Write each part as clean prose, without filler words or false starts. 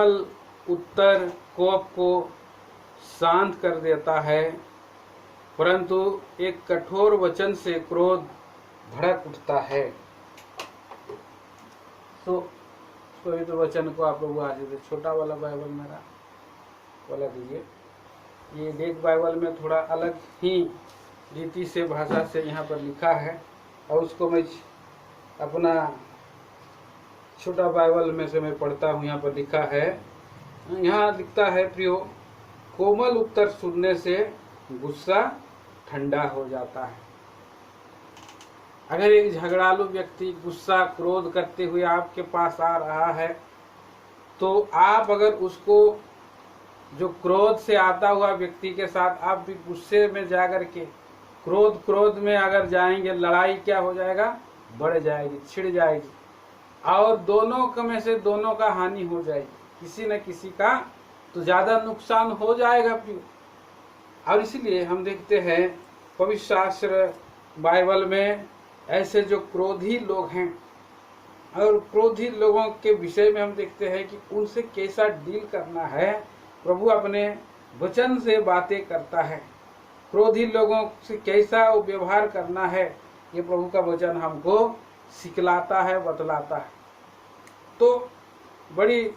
कोमल उत्तर कोप को शांत कर देता है, परंतु एक कठोर वचन से क्रोध भड़क उठता है। तो पवित्र वचन को आप लोग आज छोटा वाला बाइबल मेरा वाला दीजिए। ये डेक बाइबल में थोड़ा अलग ही रीति से भाषा से यहाँ पर लिखा है, और उसको मैं अपना छोटा बाइबल में से मैं पढ़ता हूँ। यहाँ पर लिखा है, यहाँ लिखता है, प्रियो, कोमल उत्तर सुनने से गुस्सा ठंडा हो जाता है। अगर एक झगड़ालू व्यक्ति गुस्सा क्रोध करते हुए आपके पास आ रहा है, तो आप अगर उसको जो क्रोध से आता हुआ व्यक्ति के साथ आप भी गुस्से में जाकर के क्रोध में अगर जाएंगे, लड़ाई क्या हो जाएगा, बढ़ जाएगी, छिड़ जाएगी, और दोनों में से दोनों का हानि हो जाएगी, किसी न किसी का तो ज्यादा नुकसान हो जाएगा। और इसलिए हम देखते हैं पवित्र शास्त्र बाइबल में ऐसे जो क्रोधी लोग हैं, और क्रोधी लोगों के विषय में हम देखते हैं कि उनसे कैसा डील करना है। प्रभु अपने वचन से बातें करता है, क्रोधी लोगों से कैसा व्यवहार करना है, ये प्रभु का वचन हमको सिखलाता है, बतलाता है। तो बड़ी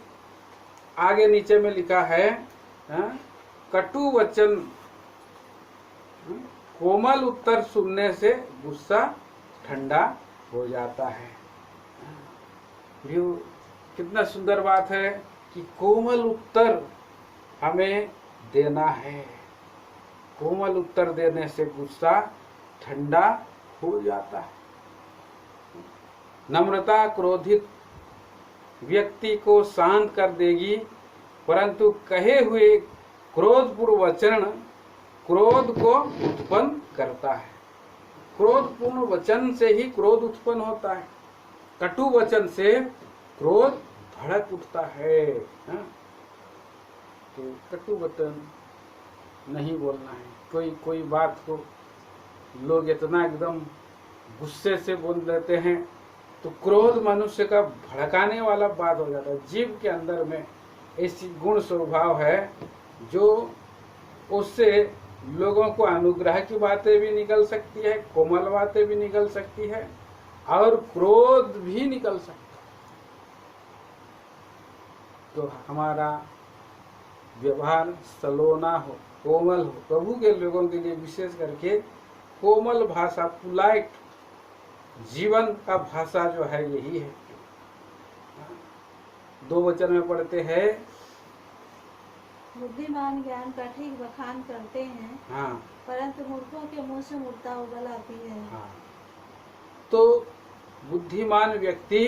आगे नीचे में लिखा है, कटु वचन कोमल उत्तर सुनने से गुस्सा ठंडा हो जाता है। कितना सुंदर बात है कि कोमल उत्तर हमें देना है। कोमल उत्तर देने से गुस्सा ठंडा हो जाता है। नम्रता क्रोधित व्यक्ति को शांत कर देगी, परंतु कहे हुए क्रोधपूर्ण वचन क्रोध को उत्पन्न करता है। क्रोधपूर्ण वचन से ही क्रोध उत्पन्न होता है। कटु वचन से क्रोध भड़क उठता है। तो कटु वचन नहीं बोलना है। कोई बात को लोग इतना एकदम गुस्से से बोल देते हैं, तो क्रोध मनुष्य का भड़काने वाला बात हो जाता है। जीव के अंदर में ऐसी गुण स्वभाव है जो उससे लोगों को अनुग्रह की बातें भी निकल सकती है, कोमल बातें भी निकल सकती है, और क्रोध भी निकल सकता है। तो हमारा व्यवहार सलोना हो, कोमल हो। प्रभु के लोगों के लिए विशेष करके कोमल भाषा, पोलाइट जीवन का भाषा जो है यही है। 2 वचन में पढ़ते हैं, बुद्धिमान ज्ञान का ठीक बखान करते हैं, हाँ, परंतु मूर्खों के मुंह से मूर्खता उगल आती है। हाँ। तो बुद्धिमान व्यक्ति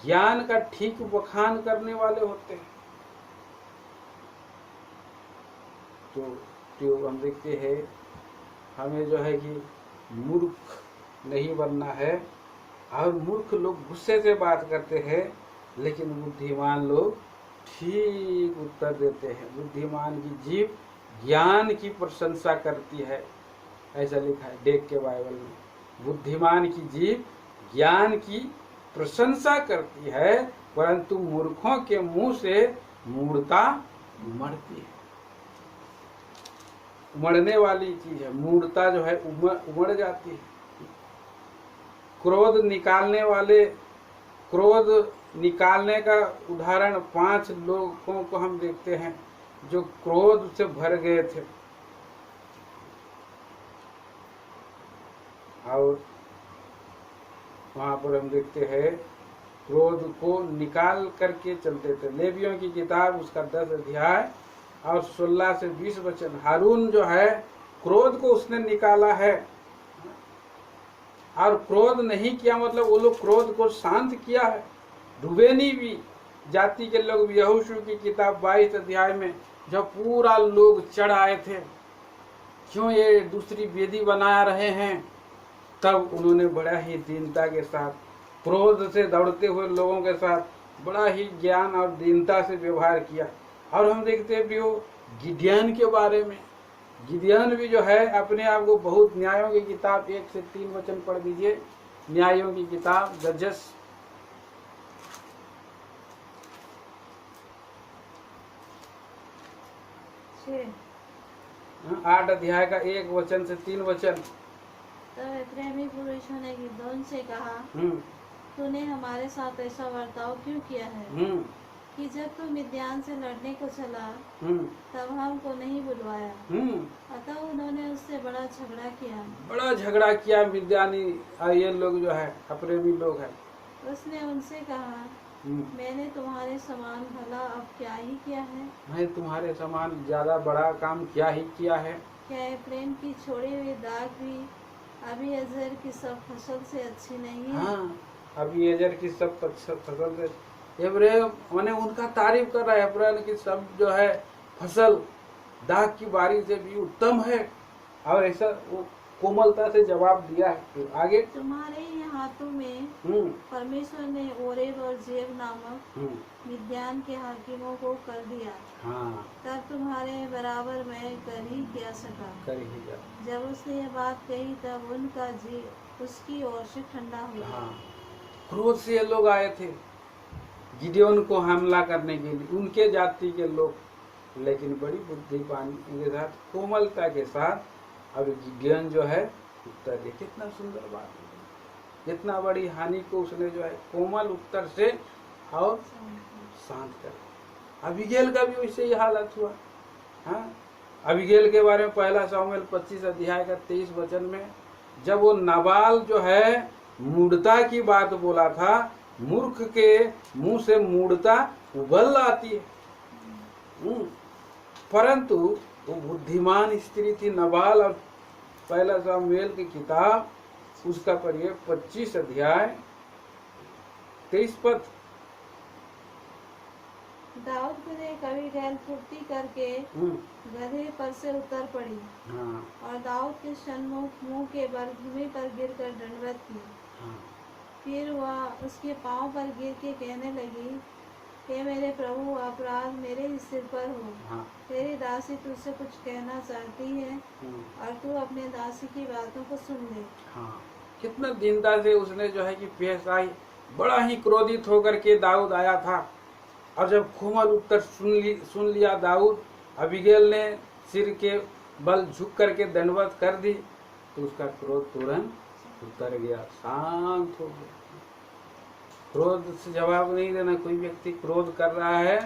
ज्ञान का ठीक बखान करने वाले होते हैं। तो हम देखते हैं, हमें जो है कि मूर्ख नहीं बनना है। और मूर्ख लोग गुस्से से बात करते हैं, लेकिन बुद्धिमान लोग ठीक उत्तर देते हैं। बुद्धिमान की जीभ ज्ञान की प्रशंसा करती है, ऐसा लिखा है डेक के बाइबल में। बुद्धिमान की जीभ ज्ञान की प्रशंसा करती है, परंतु मूर्खों के मुंह से मूढ़ता उमड़ती है। उमड़ने वाली चीज है, मूढ़ता जो है उमड़ जाती है। क्रोध निकालने का उदाहरण 5 लोगों को हम देखते हैं जो क्रोध से भर गए थे, और वहां पर हम देखते हैं क्रोध को निकाल करके चलते थे। लेवियों की किताब उसका 10 अध्याय और 16 से 20 वचन। हारून जो है क्रोध को उसने निकाला है, और क्रोध नहीं किया मतलब वो लोग क्रोध को शांत किया है। रूबेनी भी जाति के लोग यहोशू की किताब 22 अध्याय में जब पूरा लोग चढ़ आए थे, क्यों ये दूसरी वेदी बना रहे हैं, तब उन्होंने बड़ा ही दीनता के साथ क्रोध से दौड़ते हुए लोगों के साथ बड़ा ही ज्ञान और दीनता से व्यवहार किया। और हम देखते हैं भी गिडियन के बारे में। गिडियन भी जो है अपने आप को बहुत, न्यायों की किताब 1 से 3 वचन पढ़ दीजिए। न्यायों की किताब जजेस 6। 8 अध्याय का 1 वचन से 3 वचन। तब प्रेमी पुरुषों ने गिदोन से कहा, हम्म तूने हमारे साथ ऐसा बर्ताव क्यों किया है हम्म कि जब तू मिद्यान से लड़ने को चला हम्म तब हमको नहीं बुलवाया। हम्म अतः उन्होंने उससे बड़ा झगड़ा किया। बड़ा झगड़ा किया मिद्यानी, ये लोग जो है अप्रेमी लोग हैं। उसने उनसे कहा, मैंने तुम्हारे समान भला अब क्या ही किया है? मैं तुम्हारे समान ज्यादा बड़ा काम क्या ही किया है? क्या प्रेम की छोड़ी हुई दाग भी अभी अजहर की सब फसल से अच्छी नहीं है? हाँ, अभी अजहर की सब फसल से इब्राहिम मैंने उनका तारीफ कर रहा है। इब्राहिम की सब जो है फसल दाग की बारी से भी उत्तम है। और ऐसा वो कोमलता से जवाब दिया है। फिर आगे, तुम्हारे ही हाथों में हम्म परमेश्वर ने ओरेब और जेब नामक मिद्यान के हाकिमों को कर दिया। हाँ, तब तुम्हारे बराबर मैं कर ही क्या सका। कर ही जा। जब उसने ये बात कही तब उनका जी उसकी ओर से ठंडा हो गया। हाँ, क्रोध से ये लोग आए थे गिdeon को हमला करने के लिए, उनके जाति के लोग, लेकिन बड़ी बुद्धिमानी के साथ, कोमलता के साथ अब गिdeon जो है उत्तर दे। कितना सुंदर बात है। जितना बड़ी हानि को उसने जो है कोमल उत्तर से और शांत कर। अबीगेल का भी वैसे ही हालत हुआ। हाँ, अबीगेल के बारे में 1 शमूएल 25 अध्याय का 23 वचन में, जब वो नाबाल जो है मूढ़ता की बात बोला था, मूर्ख के मुंह से मूढ़ता उबल आती है। परंतु वो बुद्धिमान स्त्री थी नाबाल। और 1 शमूएल की किताब उसका पढ़िए 25 अध्याय 23 पद। दाऊद ने कभी गैल फुर्ती करके गधे पर से उतर पड़ी। हाँ, और दाऊद के सन्मुख मुंह के बल भूमि पर गिरकर दंडवत की। हाँ, फिर वह उसके पांव पर गिर के कहने लगी, हे मेरे प्रभु, अपराध मेरे ही सिर पर हो। हाँ, तेरी दासी तुझसे कुछ कहना चाहती है और तू अपने दासी की बातों को सुन ले। हाँ, कितना दीनता से उसने जो है कि पेश आई। बड़ा ही क्रोधित होकर के दाऊद आया था। और जब कोमल उत्तर सुन लिया दाऊद, अबीगेल ने सिर के बल झुक करके दंडवत कर दी, तो उसका क्रोध तुरंत उतर गया, शांत हो गया। क्रोध से जवाब नहीं देना। कोई व्यक्ति क्रोध कर रहा है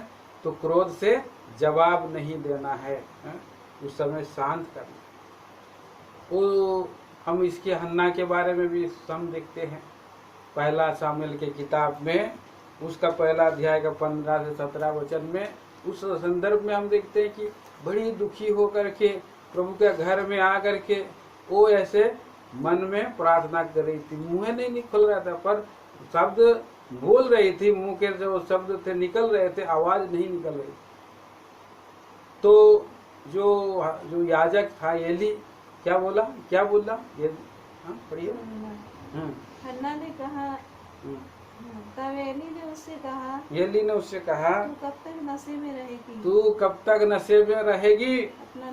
तो क्रोध से जवाब नहीं देना है, उस समय शांत करना। वो हम इसके हन्ना के बारे में भी हम देखते हैं 1 शमूएल के किताब में, उसका 1 अध्याय का 15 से 17 वचन में। उस संदर्भ में हम देखते हैं कि बड़ी दुखी होकर के प्रभु के घर में आकर के वो ऐसे मन में प्रार्थना कर रही थी। मुंह नहीं निकल रहा था, पर शब्द बोल रही थी। मुंह के जो शब्द थे निकल रहे थे, आवाज नहीं निकल रही। तो जो याजक था एली, क्या बोला ये? हाँ, पढ़िए। हन्ना ने कहा, तब एली ने उससे कहा, तू कब तक नशे में रहेगी? तू कब तक नशे में रहेगी? अपना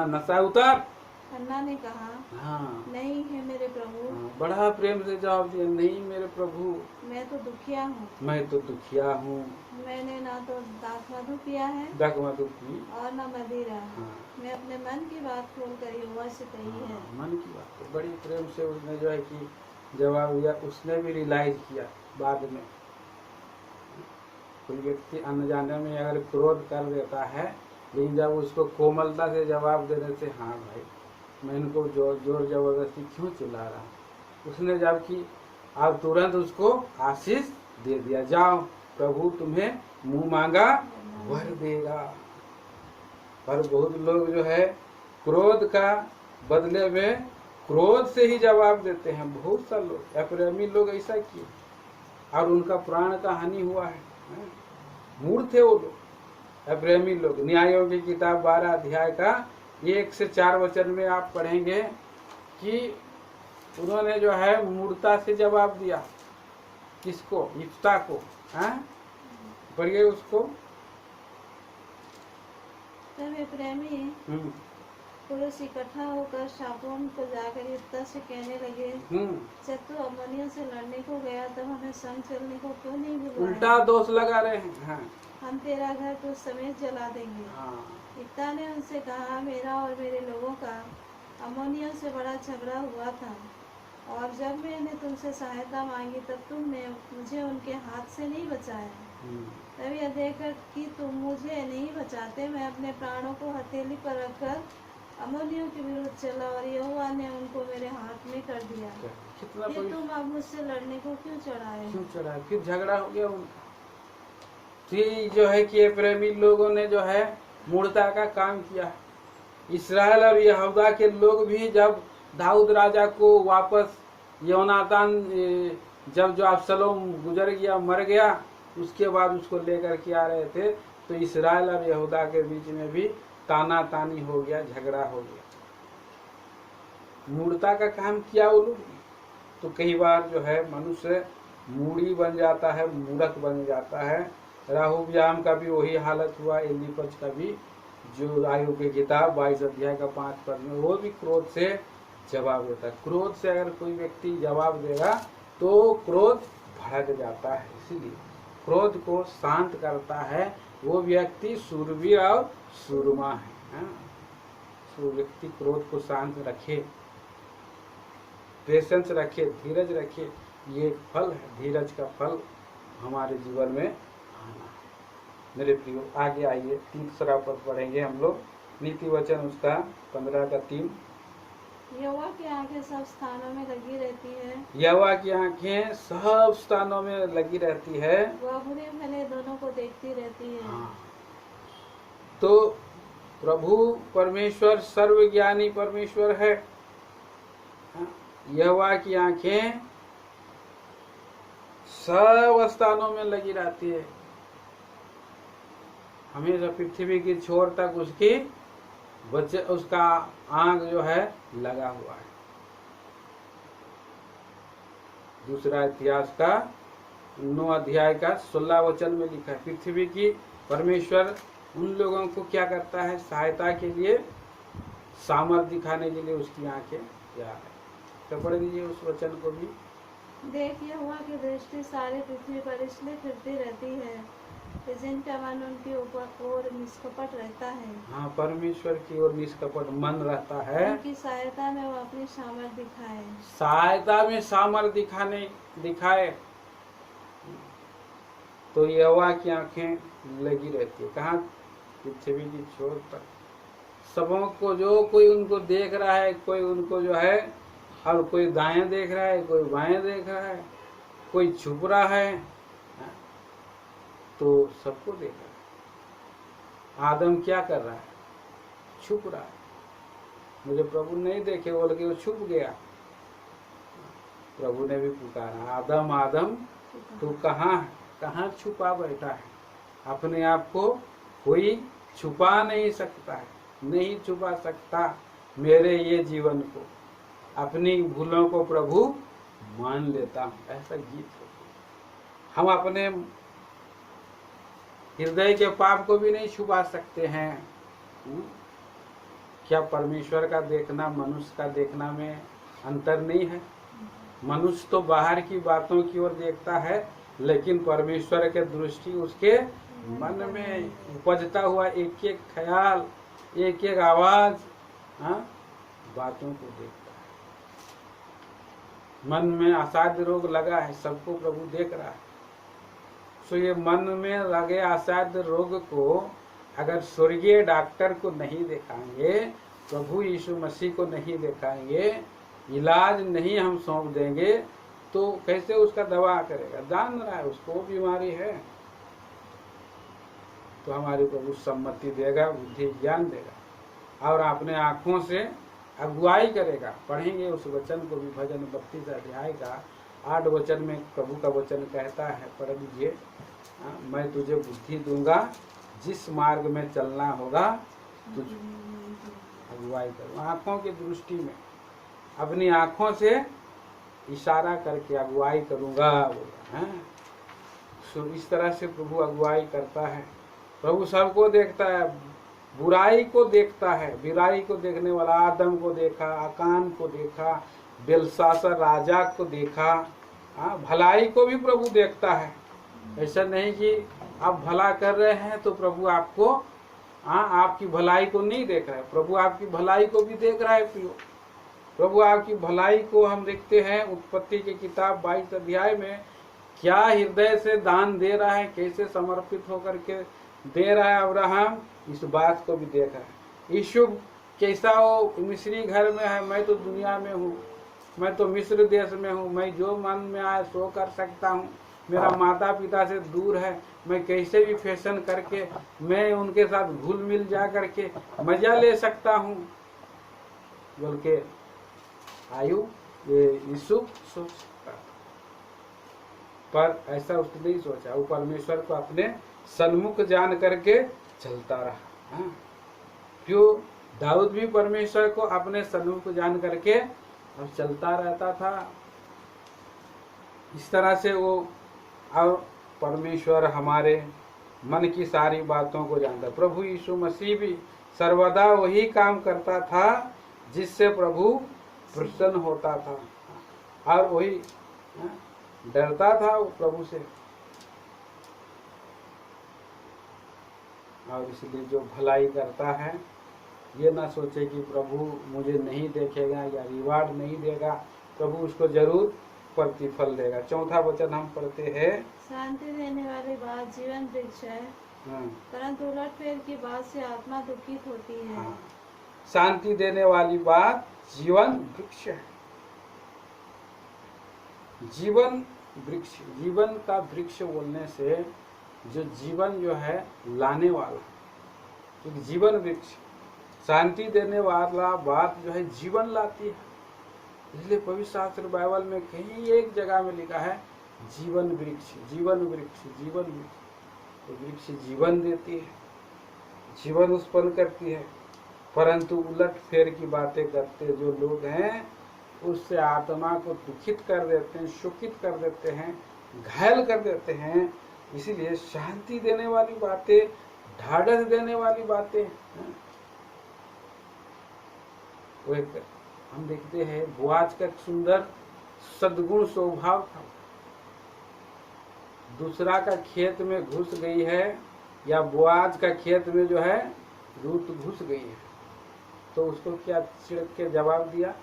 नशा उतार। हन्ना ने कहा, हाँ, नहीं है मेरे प्रभु। हाँ, बड़ा प्रेम से जवाब दिया, नहीं मेरे प्रभु, मैं तो दुखिया हूँ। मैंने ना तो दाखमधु पिया है और न मदिरा। हाँ, मैं अपने मन की बात खोलकर यहोवा से कही है। मन की बात तो बड़ी प्रेम से उसने जो है कि जवाब दिया। उसने भी रियलाइज किया बाद में। कोई व्यक्ति अनजाने में अगर क्रोध कर देता है, लेकिन जब उसको कोमलता से जवाब देने से, हाँ भाई मैं इनको जोर जबरदस्ती क्यों चिल्ला रहा, उसने जबकि आप तुरंत उसको आशीष दे दिया। जाओ, प्रभु तुम्हें मुंह मांगा वर देगा। पर बहुत लोग जो है क्रोध का बदले में क्रोध से ही जवाब देते हैं। बहुत सा लोग, अप्रेमी लोग ऐसा किए और उनका प्राण का हानि हुआ है। मूर्ख थे वो लोग, अप्रेमी लोग। न्यायों की किताब 12 अध्याय का 1 से 4 वचन में आप पढ़ेंगे कि उन्होंने जो है मूर्खता से जवाब दिया। किसको? इफ्ता को। पढ़िए उसको। तब प्रेमी पुरुष इकट्ठा होकर शापोन को जाकर इफ्ता से कहने लगे, जब तू अम्मोनियों से लड़ने को गया तब हमें संग चलने को क्यों नहीं बुलाया? उल्टा दोष लगा रहे हैं। हम तेरा घर कुछ समेत जला देंगे। इफ्ता ने उनसे कहा, मेरा और मेरे लोगों का अम्मोनियों से बड़ा झगड़ा हुआ था, और जब मैंने तुमसे सहायता मांगी तब तुमने मुझे उनके हाथ से नहीं बचाया। तब यह देखकर कि तुम मुझे नहीं बचाते, मैं अपने प्राणों को हथेली पर रखकर अम्मोनियों के विरुद्ध चला, और यहोवा ने उनको मेरे हाथ में कर दिया। फिर तुम अब मुझसे लड़ने को क्यों चढ़ाए? फिर झगड़ा हो गया उनका। फिर जो है कि प्रेमी लोगों ने जो है मूर्ता का काम किया। इस्राएल और यहूदा के लोग भी जब दाऊद राजा को वापस योनातान जब जो अब्सलोम गुजर गया, मर गया, उसके बाद उसको लेकर के आ रहे थे, तो इस्राएल और यहूदा के बीच में भी ताना तानी हो गया, झगड़ा हो गया। मूर्ता का काम किया वो लोग। तो कई बार जो है मनुष्य मूढ़ी बन जाता है, मूर्ख बन जाता है। राहुब्याम का भी वही हालत हुआ, एलीपज का भी, जो आयु की किताब 22 अध्याय का 5 पद में, वो भी क्रोध से जवाब देता है। क्रोध से अगर कोई व्यक्ति जवाब देगा तो क्रोध भड़क जाता है। इसीलिए क्रोध को शांत करता है वो व्यक्ति सूरवीर और सूरमा है। तो व्यक्ति क्रोध को शांत रखे, पेशेंस रखे, धीरज रखे, ये फल है, धीरज का फल हमारे जीवन में आना है। मेरे प्रियो, आगे आइए, तीसरा पद पढ़ेंगे हम लोग, नीति वचन उसका 15 का 3। यहोवा की आंखें सब स्थानों में लगी रहती है। यहोवा की आंखें सब स्थानों में लगी रहती है। वह बुरे भले दोनों को देखती रहती है। तो प्रभु परमेश्वर सर्वज्ञानी परमेश्वर है। यहोवा की आंखें सब स्थानों में लगी रहती है, हमेशा पृथ्वी की छोर तक उसकी उसका आंख जो है लगा हुआ है। दूसरा इतिहास का 9 अध्याय का 16 वचन में लिखा है, पृथ्वी की परमेश्वर उन लोगों को क्या करता है, सहायता के लिए, सामर्थ दिखाने के लिए उसकी आंखें क्या है। तो पढ़ लीजिए उस वचन को भी। देख, यहोवा की दृष्टि सारी पृथ्वी पर इसलिए फिरती रहती है कि जिनका मन उनकी ओर निष्कपट रहता है। हाँ, परमेश्वर की ओर निष्कपट मन रहता है। उनकी सहायता में वो अपनी सामर्थ दिखाए। सहायता में सामर्थ दिखाए। तो यहोवा की आंखें लगी रहती है, कहाँ, पृथ्वी की छोर तक। सबों को, जो कोई उनको देख रहा है, कोई उनको जो है, और कोई दाएं देख रहा है, कोई बाएं देख रहा है, कोई छुप रहा है, तो सबको देख रहा है। आदम क्या कर रहा है, छुप रहा है। मुझे प्रभु नहीं देखे बोल के वो छुप गया। प्रभु ने भी पुकारा, आदम आदम तू कहाँ छुपा बैठा है। अपने आप को कोई छुपा नहीं सकता है, नहीं छुपा सकता मेरे ये जीवन को। अपनी भूलों को प्रभु मान लेता हूँ, ऐसा गीत है। हम अपने हृदय के पाप को भी नहीं छुपा सकते हैं। क्या परमेश्वर का देखना मनुष्य का देखना में अंतर नहीं है? मनुष्य तो बाहर की बातों की ओर देखता है, लेकिन परमेश्वर के दृष्टि उसके मन में उपजता हुआ एक एक ख्याल, एक एक आवाज, बातों को देखता है। मन में असाध्य रोग लगा है, सबको प्रभु देख रहा है। सो ये मन में लगे असाध्य रोग को अगर स्वर्गीय डॉक्टर को नहीं दिखाएंगे, प्रभु यीशु मसीह को नहीं दिखाएंगे, इलाज नहीं हम सौंप देंगे, तो कैसे उसका दवा करेगा? जान रहा है उसको बीमारी है। तो हमारी प्रभु सम्मति देगा, बुद्धि ज्ञान देगा, और अपने आँखों से अगुवाई करेगा। पढ़ेंगे उस वचन को भी, भजन 32 अध्याय का 8 वचन में प्रभु का वचन कहता है, पढ़ लीजिए, मैं तुझे बुद्धि दूंगा, जिस मार्ग में चलना होगा तुझ अगुवाई करूँ। आँखों की दृष्टि में अपनी आँखों से इशारा करके अगुवाई करूँगा। सो इस तरह से प्रभु अगुवाई करता है। प्रभु सबको देखता है, बुराई को देखता है। बुराई को देखने वाला आदम को देखा, अकान को देखा, बेलशास्सर राजा को देखा, भलाई को भी प्रभु देखता है। ऐसा नहीं कि आप भला कर रहे हैं तो प्रभु आपको आपकी भलाई को नहीं देख रहा है, प्रभु आपकी भलाई को भी देख रहा है प्रियो। प्रभु आपकी भलाई को हम देखते हैं उत्पत्ति की किताब 22 अध्याय में, क्या हृदय से दान दे रहा है, कैसे समर्पित होकर के दे रहा है अब्राहम, इस बात को भी देख रहा है। यीशु कैसा हो, मिस्री घर में है, मैं तो दुनिया में हूँ, मैं तो मिस्र देश में हूँ, मैं जो मन में आए सो कर सकता हूँ, मेरा माता पिता से दूर है, मैं कैसे भी फैशन करके मैं उनके साथ घुल मिल जा करके मजा ले सकता हूँ बोल के आयु ये यीशु सोच सकता, पर ऐसा उसने नहीं सोचा। वो परमेश्वर को अपने सन्मुख जान करके चलता रहा। क्यों? दाऊद भी परमेश्वर को अपने सन्मुख जान करके अब चलता रहता था। इस तरह से वो अब परमेश्वर हमारे मन की सारी बातों को जानता। प्रभु यीशु मसीह भी सर्वदा वही काम करता था जिससे प्रभु प्रसन्न होता था, और वही डरता था वो प्रभु से। और इसलिए जो भलाई करता है ये ना सोचे कि प्रभु मुझे नहीं देखेगा या रिवार्ड नहीं देगा, प्रभु उसको जरूर प्रतिफल देगा। चौथा वचन हम पढ़ते हैं, शांति देने वाली बात जीवन वृक्ष है, परंतु उलटफेर की बात से आत्मा दुखित होती है। शांति देने वाली बात जीवन वृक्ष है। जीवन वृक्ष, जीवन का वृक्ष बोलने से जो जीवन जो है लाने वाला, क्योंकि जीवन वृक्ष शांति देने वाला बात जो है जीवन लाती है। इसलिए पवित्र शास्त्र बाइबल में कहीं एक जगह में लिखा है जीवन वृक्ष, जीवन वृक्ष, जीवन वृक्ष। तो वृक्ष जीवन देती है, जीवन उत्पन्न करती है, परंतु उलट फेर की बातें करते जो लोग हैं उससे आत्मा को दुखित कर देते हैं, शोकित कर देते हैं, घायल कर देते हैं। इसीलिए शांति देने वाली बातें, ढाढ़स देने वाली बातें, वो एक हम देखते हैं बोआज का सुंदर सद्गुण स्वभाव था। दूसरा का खेत में घुस गई है या बोआज का खेत में जो है रूत घुस गई है, तो उसको क्या छिड़क के जवाब दिया,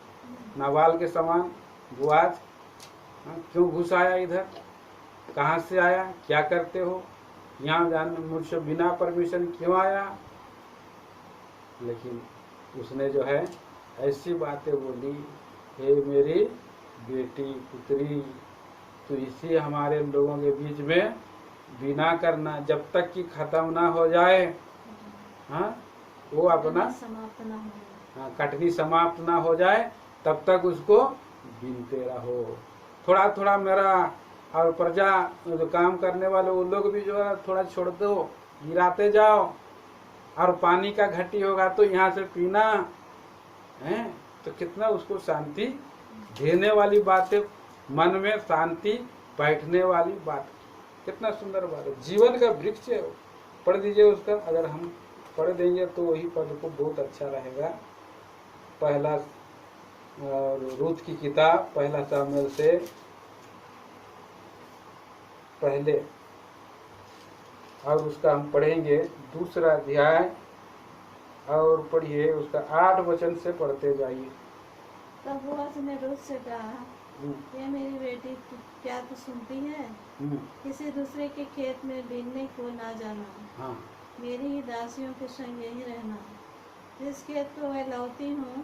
नाबाल के समान, बोआज क्यों घुस आया इधर, कहाँ से आया, क्या करते हो यहाँ, जान मुझसे बिना परमिशन क्यों आया। लेकिन उसने जो है ऐसी बातें बोली, हे मेरी बेटी पुत्री, तो इसी हमारे लोगों के बीच में बिना करना, जब तक कि खत्म ना हो जाए, वो अपना समाप्त ना हो, कटनी समाप्त ना हो जाए तब तक उसको बीनते रहो। थोड़ा थोड़ा मेरा और प्रजा जो काम करने वाले वो लोग भी जो है थोड़ा छोड़ दो, गिराते जाओ, और पानी का घटी होगा तो यहाँ से पीना है। तो कितना उसको शांति देने वाली बातें, मन में शांति बैठने वाली बात, कितना सुंदर बात है। जीवन का वृक्ष है, पढ़ दीजिए उसका, अगर हम पढ़ देंगे तो वही पद को बहुत अच्छा रहेगा। पहला रूत की किताब, पहला सामुएल से पहले, और उसका हम पढ़ेंगे दूसरा अध्याय, और पढ़िए उसका 8 वचन से पढ़ते जाइए। तब बोआज ने रूत से कहा, ये मेरी बेटी, क्या तू सुनती है? किसी दूसरे के खेत में बीनने को ना जाना, मेरी ही दासियों के संग यही रहना। जिस खेत को मैं लौती हूँ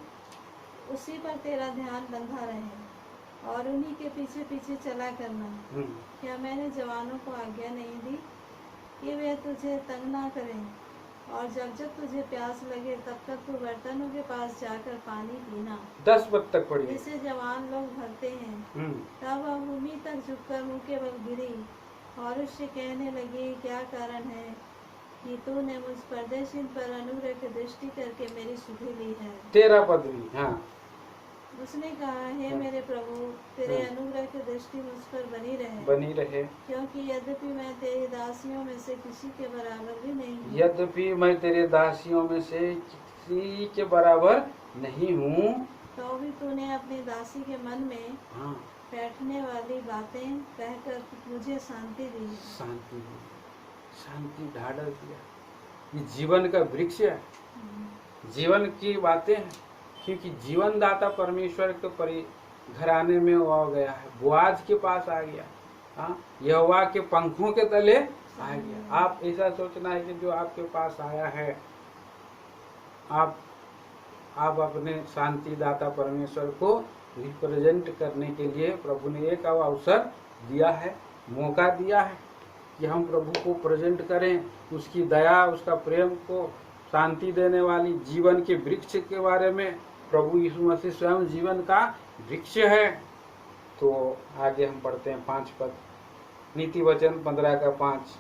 उसी पर तेरा ध्यान बंधा रहे, और उन्हीं के पीछे पीछे चला करना। क्या मैंने जवानों को आज्ञा नहीं दी कि वे तुझे तंग ना करें, और जब जब तुझे प्यास लगे तब तक तू बर्तनों के पास जाकर पानी पीना। 10 पद तक पढ़िए। जिसे जवान लोग भरते हैं। तब वह भूमि तक झुककर मुँह के बल गिरी और उससे कहने लगी, क्या कारण है कि तूने मुझ परदेशी पर अनुग्रह की दृष्टि करके मेरी सुधि ली है। 13 पद भी। उसने कहा, हे मेरे प्रभु, तेरे अनुग्रह की दृष्टि मुझ पर बनी रहे, क्योंकि यद्यपि मैं तेरी दासियों में से किसी के बराबर भी नहीं हूँ, यद्यपि मैं तेरे दासियों में से किसी के बराबर नहीं हूँ, तो भी तूने अपनी दासी के मन में बैठने वाली बातें कहकर मुझे शांति दी। शांति, ढाढ़स दिया। ये जीवन का वृक्ष है, जीवन की बातें हैं, क्योंकि जीवन दाता परमेश्वर के घराने में वो आ गया है, बोआज के पास आ गया, हाँ, यहोवा के पंखों के तले आ गया। आप ऐसा सोचना है कि जो आपके पास आया है, आप अपने शांति दाता परमेश्वर को रिप्रेजेंट करने के लिए प्रभु ने एक अवसर दिया है, मौका दिया है कि हम प्रभु को प्रेजेंट करें, उसकी दया, उसका प्रेम को, शांति देने वाली जीवन के वृक्ष के बारे में। प्रभु यीशु मसीह स्वयं जीवन का वृक्ष है। तो आगे हम पढ़ते हैं 5 पद, नीति वचन 15 का 5।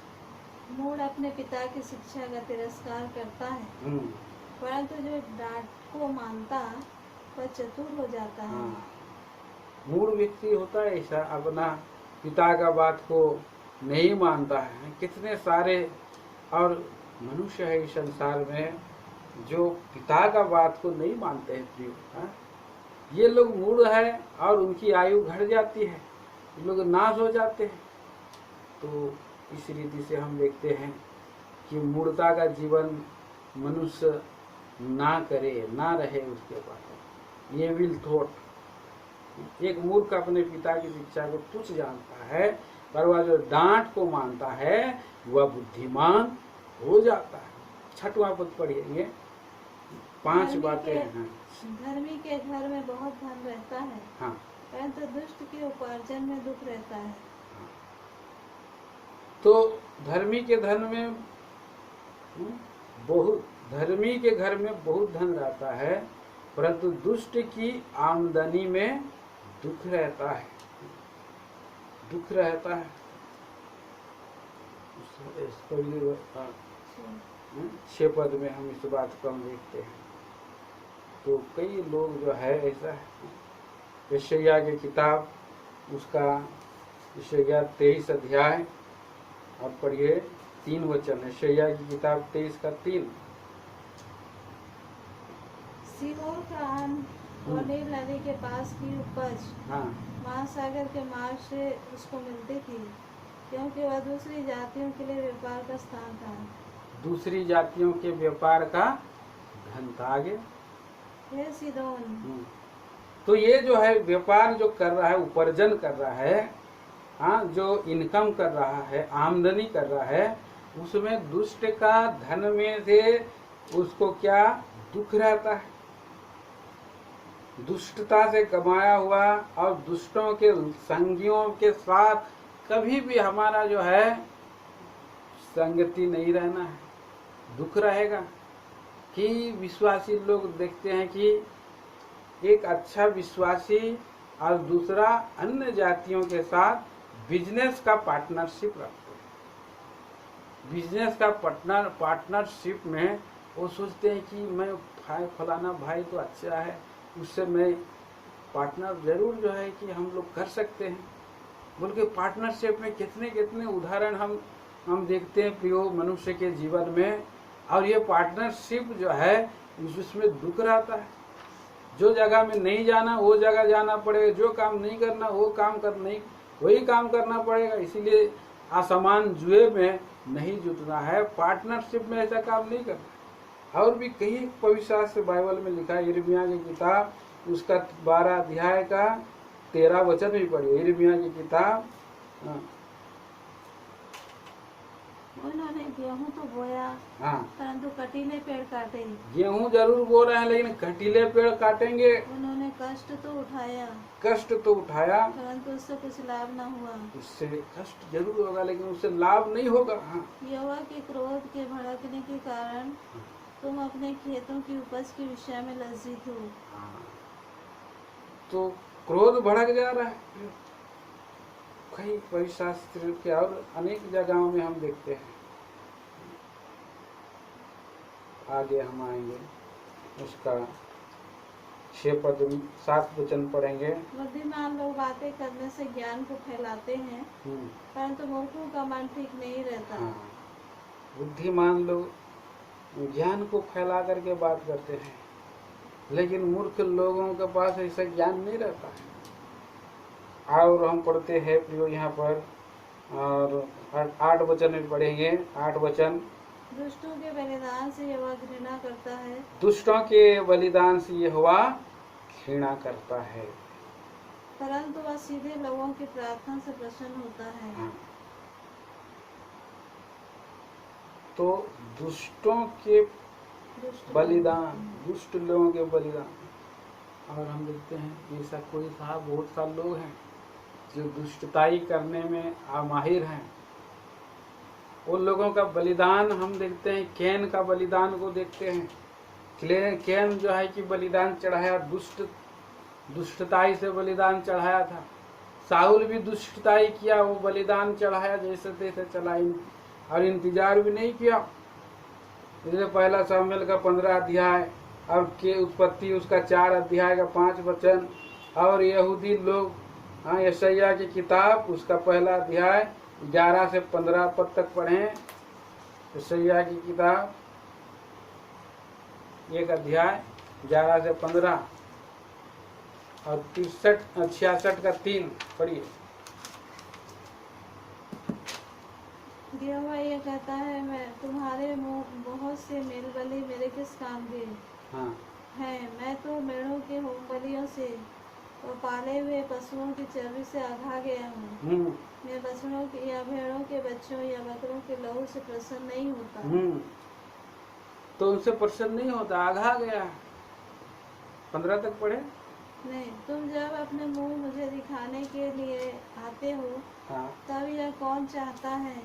मूढ़ अपने पिता की शिक्षा का तिरस्कार करता है, परंतु जो डांट को मानता वह चतुर हो जाता है। मूढ़ व्यक्ति होता है ऐसा, अपना पिता का बात को नहीं मानता है। कितने सारे और मनुष्य है इस संसार में जो पिता का बात को नहीं मानते हैं प्रिय। ये लोग मूढ़ है और उनकी आयु घट जाती है, ये लोग नाश हो जाते हैं। तो इस रीति से हम देखते हैं कि मूढ़ता का जीवन मनुष्य ना करे, ना रहे उसके पास। ये विल थॉट, एक मूर्ख अपने पिता की शिक्षा को तुच्छ जानता है, पर वह जो डांट को मानता है वह बुद्धिमान हो जाता है। 6वां पद पढ़िए, ये 5 बातें हैं। धर्मी के घर में बहुत धन रहता है, हाँ, परंतु दुष्ट के उपार्जन में दुख रहता है। तो धर्मी के धन में धर्मी के घर में बहुत धन रहता है, परंतु दुष्ट की आमदनी में दुख रहता है, दुख रहता है। 6 पद में हम इस बात को हम देखते हैं। तो कई लोग जो है ऐसा है, यशायाह की किताब, उसका यशायाह 23 अध्याय, आप पढ़िए 3 वचन। यशायाह की किताब 23 का 3। सीहोर का अन्न और नील नदी के पास की उपज महासागर के मार्ग से उसको मिलती थी, क्योंकि वह दूसरी जातियों के लिए व्यापार का स्थान था। दूसरी जातियों के व्यापार का धन था। आगे हे सीदोन, तो ये जो है व्यापार जो कर रहा है, उपार्जन कर रहा है, हाँ, जो इनकम कर रहा है, आमदनी कर रहा है, उसमें दुष्ट का धन में से उसको क्या दुख रहता है। दुष्टता से कमाया हुआ और दुष्टों के संगियों के साथ कभी भी हमारा जो है संगति नहीं रहना है, दुख रहेगा। कि विश्वासी लोग देखते हैं कि एक अच्छा विश्वासी और दूसरा अन्य जातियों के साथ बिजनेस का पार्टनरशिप रखते हैं। बिजनेस का पार्टनरशिप में वो सोचते हैं कि मैं फलाना भाई तो अच्छा है, उससे मैं पार्टनर जरूर जो है कि हम लोग कर सकते हैं। बल्कि पार्टनरशिप में कितने कितने उदाहरण हम देखते हैं प्रियो मनुष्य के जीवन में। और ये पार्टनरशिप जो है उसमें दुख रहता है। जो जगह में नहीं जाना वो जगह जाना पड़ेगा, जो काम नहीं करना वो काम वही काम करना पड़ेगा। इसीलिए असमान जुए में नहीं जुटना है, पार्टनरशिप में ऐसा काम नहीं करना। और भी कई पवित्र शास्त्र बाइबल में लिखा है, यिर्मयाह की किताब उसका 12 अध्याय का 13 वचन भी पढ़िए। यिर्मयाह की किताब, उन्होंने गेहूं तो बोया, हाँ, परंतु कटीले पेड़ काटे। गेहूं जरूर बो रहे हैं लेकिन कटीले पेड़ काटेंगे। उन्होंने कष्ट तो उठाया, परंतु उससे कुछ लाभ न हुआ। उससे कष्ट जरूर होगा लेकिन उससे लाभ नहीं होगा। हाँ, यहोवा के क्रोध के भड़कने के कारण तुम अपने खेतों की उपज के विषय में लज्जित हो। हाँ, तो क्रोध भड़क जा रहा है। कई पवित्र शास्त्र के और अनेक जगहों में हम देखते हैं। आगे हम आएंगे, उसका 6 पद 7 वचन पढ़ेंगे। बुद्धिमान लोग बातें करने से ज्ञान को फैलाते हैं, परंतु मूर्खों का मन ठीक नहीं रहता। हाँ, बुद्धिमान लोग ज्ञान को फैला करके बात करते हैं, लेकिन मूर्ख लोगों के पास ऐसा ज्ञान नहीं रहता है। और हम पढ़ते हैं प्रियो यहाँ पर और 8 वचन में पढ़ेंगे। 8 वचन। दुष्टों के बलिदान से यहोवा घृणा करता है, दुष्टों के बलिदान से यहोवा घृणा करता है, परंतु वह सीधे लोगों की प्रार्थना से प्रसन्न होता है। हाँ। तो दुष्टों के बलिदान, दुष्ट लोगों के बलिदान, और हम देखते हैं ऐसा कोई साहब बहुत सारे लोग हैं जो दुष्टताई करने में माहिर हैं। उन लोगों का बलिदान हम देखते हैं, कैन का बलिदान को देखते हैं। कैन जो है कि बलिदान चढ़ाया, दुष्टताई से बलिदान चढ़ाया था। साहुल भी दुष्टताई किया, वो बलिदान चढ़ाया, जैसे तैसे चला, और इंतजार भी नहीं किया। जैसे पहला शामुएल का 15 अध्याय, और के उत्पत्ति उसका 4 अध्याय का 5 वचन, और यहूदी लोग यशायाह की किताब उसका पहला अध्याय 11 से 15 पद तक पढ़ें। यशायाह की किताब 1 अध्याय 11 से 15 और 66 का 3 पढ़िए। यहोवा ये कहता है, मैं तुम्हारे मुंह बहुत से मेल बलि मेरे किस काम के हाँ, हैं? मैं तो मेढ़ों के होम बलियों से और पाले हुए पशुओं की चर्बी से आघा गया हूँ। मैं बछड़ों के या भेड़ों के बच्चों या बकरों के लहू से प्रसन्न नहीं होता। तो उनसे प्रसन्न नहीं होता, आघा गया। 15 तक पढ़े। नहीं, तुम जब अपने मुंह मुझे दिखाने के लिए आते हो, हाँ, तब यह कौन चाहता है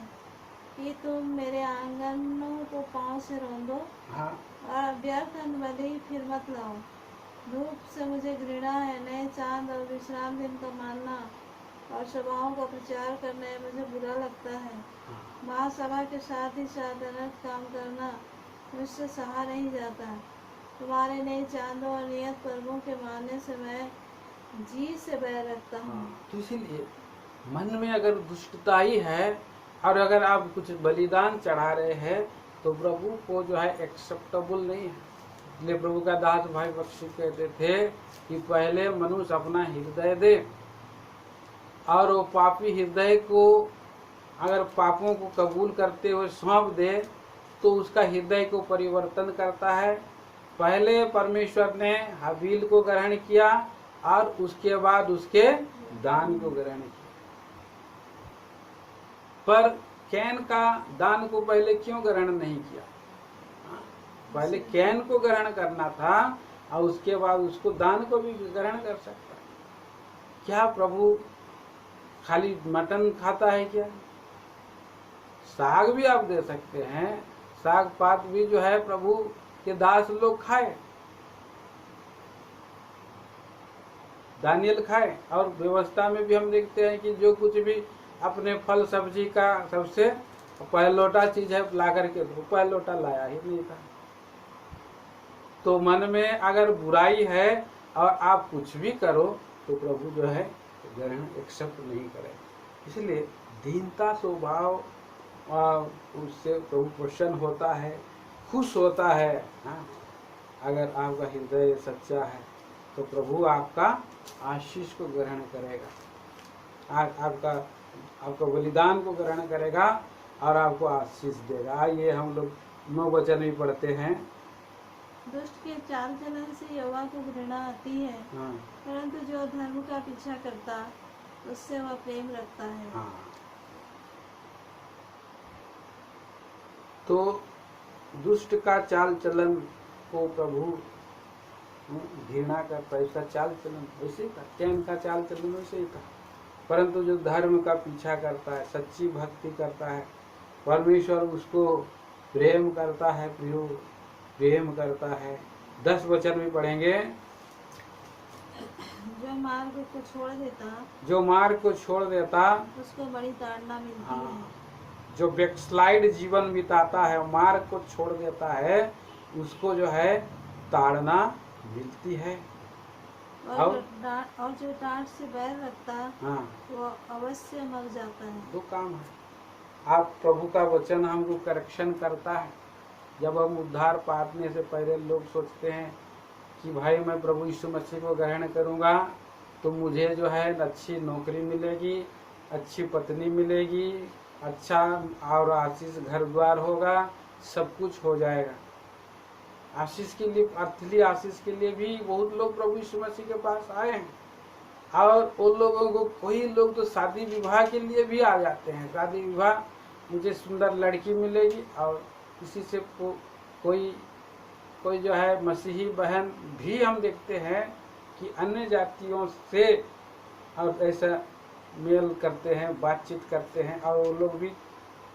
कि तुम मेरे आंगनों को पांव से रौंदो? हाँ, और व्यर्थ बलि फिर मत लाओ। धूप से मुझे घृणा है, नए चांद और विश्राम दिन का मानना और सभाओं का प्रचार करना मुझे बुरा लगता है। महासभा के साथ ही साथ अनर्थ काम करना मुझसे सहा नहीं जाता। तुम्हारे नए चांदों और नियत पर्वों के मानने से मैं जी से बैर रखता हूँ। तो इसीलिए मन में अगर दुष्टता ही है और अगर आप कुछ बलिदान चढ़ा रहे हैं तो प्रभु को जो है एक्सेप्टेबल नहीं है। इसलिए प्रभु का दास भाई बख्शी कहते थे कि पहले मनुष्य अपना हृदय दे, और वो पापी हृदय को अगर पापों को कबूल करते हुए सौंप दे तो उसका हृदय को परिवर्तन करता है। पहले परमेश्वर ने हाबील को ग्रहण किया और उसके बाद उसके दान को ग्रहण किया, पर कैन का दान को पहले क्यों ग्रहण नहीं किया? पहले कैन को ग्रहण करना था और उसके बाद उसको दान को भी ग्रहण कर सकता है। क्या प्रभु खाली मटन खाता है क्या? साग भी आप दे सकते हैं, साग पात भी जो है प्रभु के दास लोग खाए, दानियल खाए। और व्यवस्था में भी हम देखते हैं कि जो कुछ भी अपने फल सब्जी का सबसे पहलोटा चीज है ला करके, तो पहलोटा लाया ही नहीं था। तो मन में अगर बुराई है और आप कुछ भी करो तो प्रभु जो है ग्रहण एक्सेप्ट नहीं करे। इसलिए दीनता स्वभाव उससे प्रभु प्रसन्न होता है, खुश होता है। हाँ, अगर आपका हृदय सच्चा है तो प्रभु आपका आशीष को ग्रहण करेगा, आपका बलिदान को ग्रहण करेगा और आपको आशीष देगा। आइए हम लोग 9 वचन भी पढ़ते हैं। दुष्ट के चाल चलन से यहोवा को घृणा आती है, हाँ, परंतु जो धर्म का पीछा करता उससे वह प्रेम रखता है। हाँ। तो दुष्ट का चाल चलन को प्रभु घृणा करता है। इसका चाल चलन वैसे था, कैन का चाल चलन वैसे ही था। परंतु जो धर्म का पीछा करता है, सच्ची भक्ति करता है, परमेश्वर उसको प्रेम करता है, प्रेम करता है। 10 वचन भी पढ़ेंगे। जो मार्ग को छोड़ देता उसको बड़ी ताड़ना मिलती है। जो बैकस्लाइड जीवन बिताता है, मार्ग को छोड़ देता है, उसको जो है ताड़ना मिलती है। और जो डांट से बैर रखता हाँ, वो अवश्य मर जाता है। 2 काम है। आप प्रभु का वचन हमको करेक्शन करता है। जब हम उद्धार पाने से पहले लोग सोचते हैं कि भाई मैं प्रभु यीशु मसीह को ग्रहण करूंगा तो मुझे जो है अच्छी नौकरी मिलेगी अच्छी पत्नी मिलेगी, अच्छा और आशीष घर द्वार होगा, सब कुछ हो जाएगा। आशीष के लिए, अर्थली आशीष के लिए भी बहुत लोग प्रभु यीशु मसीह के पास आए हैं। और उन लोगों को, कोई लोग तो शादी विवाह के लिए भी आ जाते हैं। शादी विवाह, मुझे सुंदर लड़की मिलेगी, और किसी से कोई जो है मसीही बहन भी हम देखते हैं कि अन्य जातियों से और ऐसा मेल करते हैं, बातचीत करते हैं, और वो लोग भी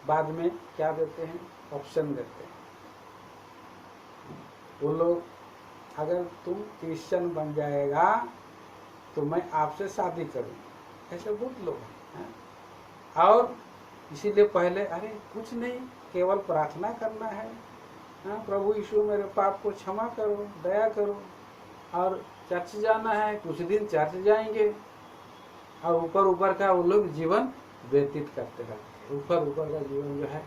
बाद में क्या देते हैं, ऑप्शन देते हैं। वो लोग, अगर तुम क्रिश्चियन बन जाएगा तो मैं आपसे शादी करूँगा, ऐसे बहुत लोग हैं। और इसीलिए पहले, अरे कुछ नहीं, केवल प्रार्थना करना है, हाँ प्रभु यीशु मेरे पाप को क्षमा करो, दया करो, और चर्च जाना है, कुछ दिन चर्च जाएंगे, और ऊपर ऊपर का वो लोग जीवन व्यतीत करते रहते हैं। ऊपर ऊपर का जीवन जो है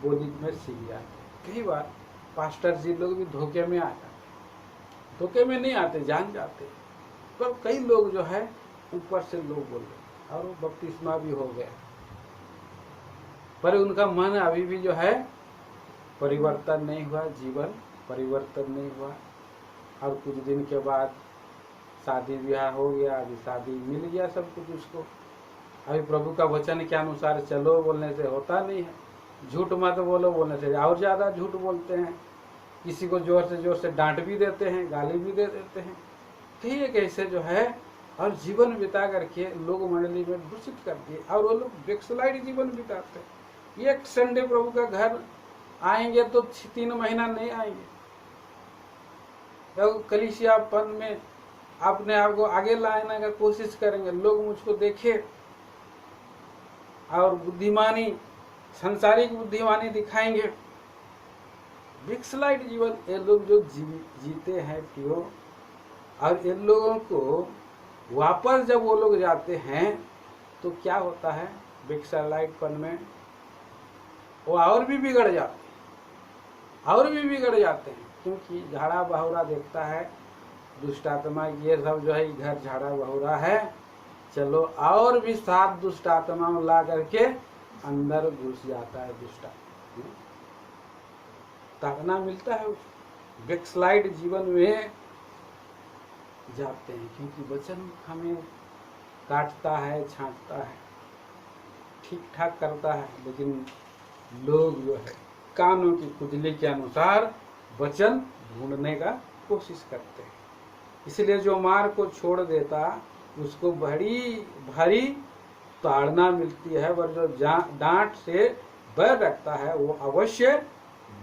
बोली में सीख जाते। कई बार पास्टर जी लोग भी धोखे में आ जाते, धोखे में नहीं आते, जान जाते, पर कई लोग जो है ऊपर से लोग बोल रहे और वो बपतिस्मा भी हो गया, पर उनका मन अभी भी जो है परिवर्तन नहीं हुआ, जीवन परिवर्तन नहीं हुआ। और कुछ दिन के बाद शादी ब्याह हो गया, अभी शादी मिल गया सब कुछ उसको। अभी प्रभु का वचन के अनुसार चलो बोलने से होता नहीं है, झूठ मत बोलो बोलने से और ज़्यादा झूठ बोलते हैं, किसी को जोर से डांट भी देते हैं, गाली भी दे देते हैं। कई एक ऐसे जो है, और जीवन बिता करके लोग मंडली में दूषित कर दिए, और वो लोग बैकस्लाइड जीवन बिताते हैं। एक संडे प्रभु का घर आएंगे तो 3 महीना नहीं आएंगे। कलीसियापन में अपने आप को आगे लाने का कोशिश करेंगे, लोग मुझको देखे, और बुद्धिमानी, संसारिक बुद्धिमानी दिखाएंगे। बैकस्लाइड जीवन ये लोग जो जीते हैं प्यो, और इन लोगों को वापस जब वो लोग जाते हैं तो क्या होता है, बैकस्लाइडपन में वो और भी बिगड़ जाते हैं, क्योंकि झाड़ा बहौरा देखता है दुष्ट आत्मा, ये सब जो है घर झाड़ा बहौरा है, चलो और भी 7 दुष्ट आत्मा ला करके अंदर घुस जाता है दुष्ट आत्मा, ताकना मिलता है उसको। बैकस्लाइड जीवन में जाते हैं, क्योंकि वचन हमें काटता है, छांटता है, ठीक ठाक करता है, लेकिन लोग जो है कानों की खुजली के अनुसार वचन ढूंढने का कोशिश करते हैं। इसलिए जो मार्ग को छोड़ देता उसको बड़ी भारी ताड़ना मिलती है, और जो डांट से बैर रखता है वो अवश्य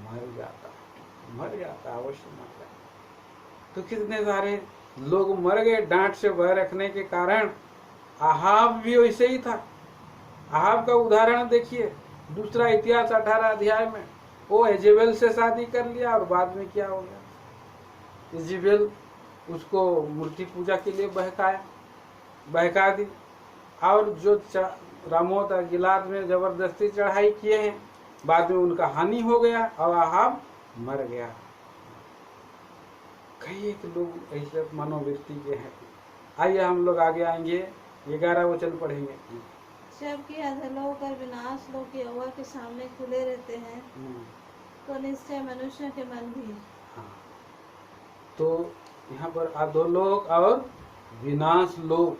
मर जाता है, अवश्य मर जाता है। तो कितने सारे लोग मर गए डांट से बैर रखने के कारण। आहाब भी वैसे ही था। आहाब का उदाहरण देखिए, दूसरा इतिहास 18 अध्याय में, वो इजेबेल से शादी कर लिया, और बाद में क्या हो गया, इजेबेल उसको मूर्ति पूजा के लिए बहका दी, और जो रामोत और गिलाद में जबरदस्ती चढ़ाई किए हैं, बाद में उनका हानि हो गया और आहाब मर गया। कई एक लोग ऐसे मनोवृत्ति के हैं। आइए हम लोग आगे आएंगे, 11 वचन पढ़ेंगे। जबकि अधलोक और विनाश लोक यहोवा के सामने खुले रहते हैं, तो निश्चय मनुष्य के मन भी। हाँ, तो यहाँ पर अधोलोक और विनाश लोक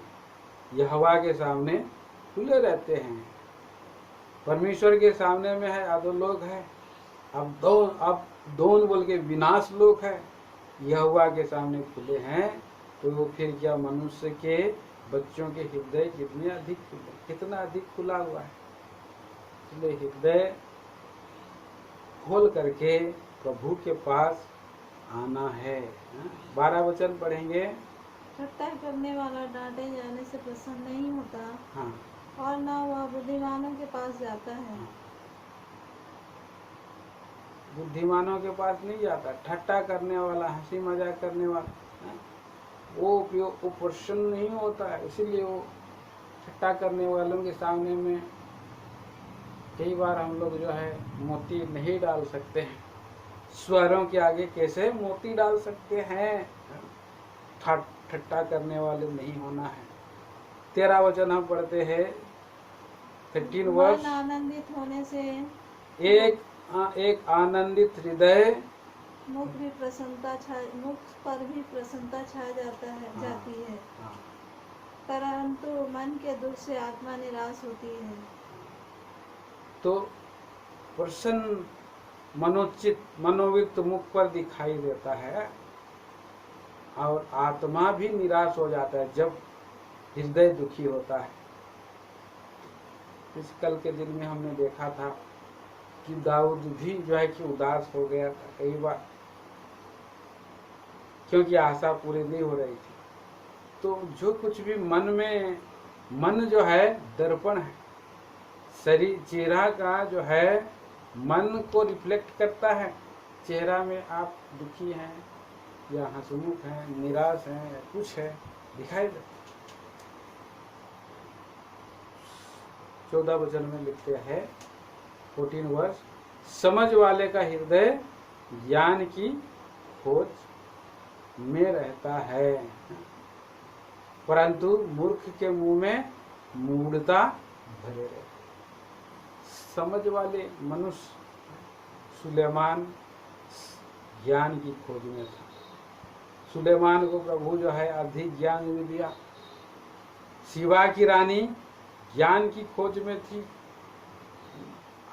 यहोवा के सामने खुले रहते हैं। परमेश्वर के सामने में है अधोलोक है, अब दोन बोल के विनाश लोक है, यहोवा के सामने खुले हैं। तो वो फिर क्या, मनुष्य के बच्चों के हृदय कितना अधिक खुला हुआ है। इसलिए हृदय खोल करके प्रभु के पास आना है। 12 वचन पढ़ेंगे। ठट्टा करने वाला डांटे जाने से प्रसन्न नहीं होता, हाँ, और न वह बुद्धिमानों के पास जाता है। बुद्धिमानों के पास नहीं जाता। ठट्टा करने वाला, हंसी मजाक करने वाला, वो प्रसन्न नहीं होता है। इसीलिए वो ठट्टा करने वालों के सामने में कई बार हम लोग जो है मोती नहीं डाल सकते हैं। स्वरों के आगे कैसे मोती डाल सकते हैं? ठट्टा करने वाले नहीं होना है। 13 वचन हम पढ़ते हैं 13 वर्ष। मन आनंदित होने से एक आनंदित हृदय मुख पर भी प्रसन्नता छा जाती है। हाँ, परंतु मन के दुख से आत्मा निराश होती है। तो प्रसन्न मनोवित मुख पर दिखाई देता है और आत्मा भी निराश हो जाता है जब हृदय दुखी होता है। इस कल के दिन में हमने देखा था कि दाऊद भी जो है कि उदास हो गया था कई बार, क्योंकि आशा पूरी नहीं हो रही थी। तो जो कुछ भी मन जो है दर्पण है, शरीर चेहरा का जो है मन को रिफ्लेक्ट करता है। चेहरा में आप दुखी हैं या हंसमुख हैं, निराश हैं या कुछ है, दिखाई देता। 14 वचन में लिखते हैं 14 वर्ष, समझ वाले का हृदय ज्ञान की खोज में रहता है, परंतु मूर्ख के मुंह में मूढ़ता भरे रहती। समझ वाले मनुष्य सुलेमान ज्ञान की खोज में था। सुलेमान को प्रभु जो है अधिक ज्ञान भी दिया। शिवा की रानी ज्ञान की खोज में थी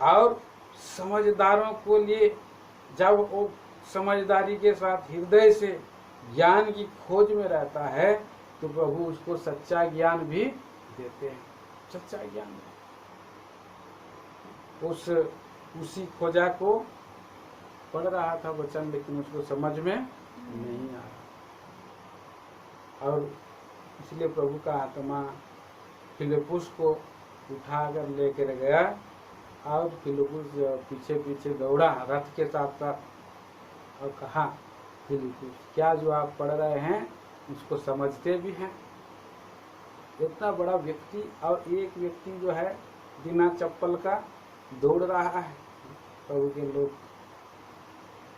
और समझदारों को लिए जब वो समझदारी के साथ हृदय से ज्ञान की खोज में रहता है तो प्रभु उसको सच्चा ज्ञान भी देते हैं। सच्चा ज्ञान उसी खोजा को पढ़ रहा था वचन, लेकिन उसको समझ में नहीं आ रहा और इसलिए प्रभु का आत्मा फिलिपुस को उठाकर लेकर गया और फिलिपुस पीछे पीछे दौड़ा रथ के साथ साथ और कहा, फिलिपुस क्या जो आप पढ़ रहे हैं उसको समझते भी हैं? इतना बड़ा व्यक्ति और एक व्यक्ति जो है बिना चप्पल का दौड़ रहा है प्रभु के लोग,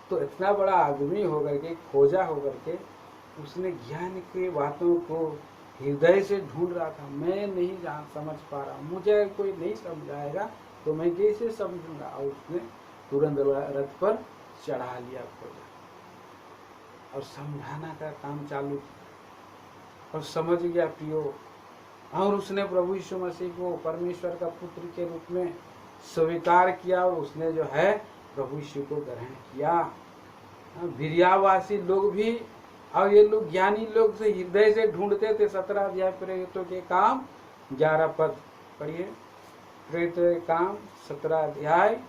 तो इतना बड़ा आदमी होकर के खोजा होकर के उसने ज्ञान के बातों को हृदय से ढूंढ रहा था। मैं नहीं समझ पा रहा, मुझे कोई नहीं समझाएगा तो मैं कैसे समझूंगा, और उसने तुरंत रथ पर चढ़ा लिया खोजा और समझाना का काम चालू किया और समझ गया पियो, और उसने प्रभु यीशु मसीह को परमेश्वर का पुत्र के रूप में स्वीकार किया और उसने जो है प्रभु यीशु को ग्रहण किया। बिरियावासी लोग भी और ये लोग ज्ञानी लोग से हृदय से ढूंढते थे। 17 अध्याय प्रेरितों के काम 11 पद पढ़िए। प्रेरितों के काम 17 अध्याय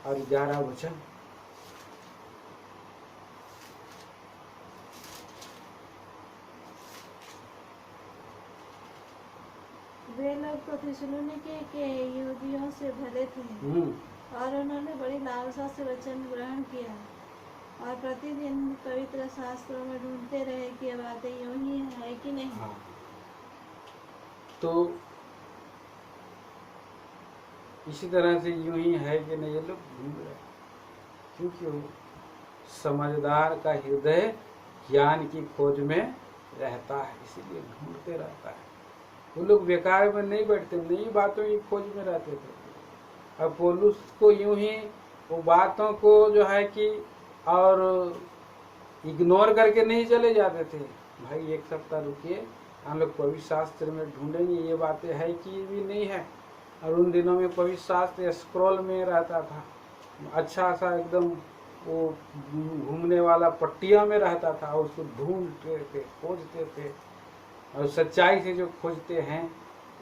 और 11 वचन। वे लोग तो थिस्सलुनीके के यहूदियों से भले थे और उन्होंने बड़ी लालसा से वचन ग्रहण किया और प्रतिदिन पवित्र शास्त्रों में ढूंढते रहे कि ये बातें यूं ही है कि नहीं। हाँ। तो इसी तरह से यूं ही है कि नहीं, ये लोग ढूंढ रहे, क्योंकि समझदार का हृदय ज्ञान की खोज में रहता है, इसीलिए ढूंढते रहता है। वो लोग बेकार में नहीं बैठते, नई बातों की खोज में रहते थे। अब पौलुस को यूं ही वो बातों को जो है कि और इग्नोर करके नहीं चले जाते थे। भाई एक सप्ताह रुकिए, हम लोग पवित्र शास्त्र में ढूंढेंगे ये बातें है कि भी नहीं है। और उन दिनों में पवित्र शास्त्र स्क्रॉल में रहता था, अच्छा सा एकदम वो घूमने वाला पट्टिया में रहता था, उसको ढूंढते थे, खोजते थे, और सच्चाई से जो खोजते हैं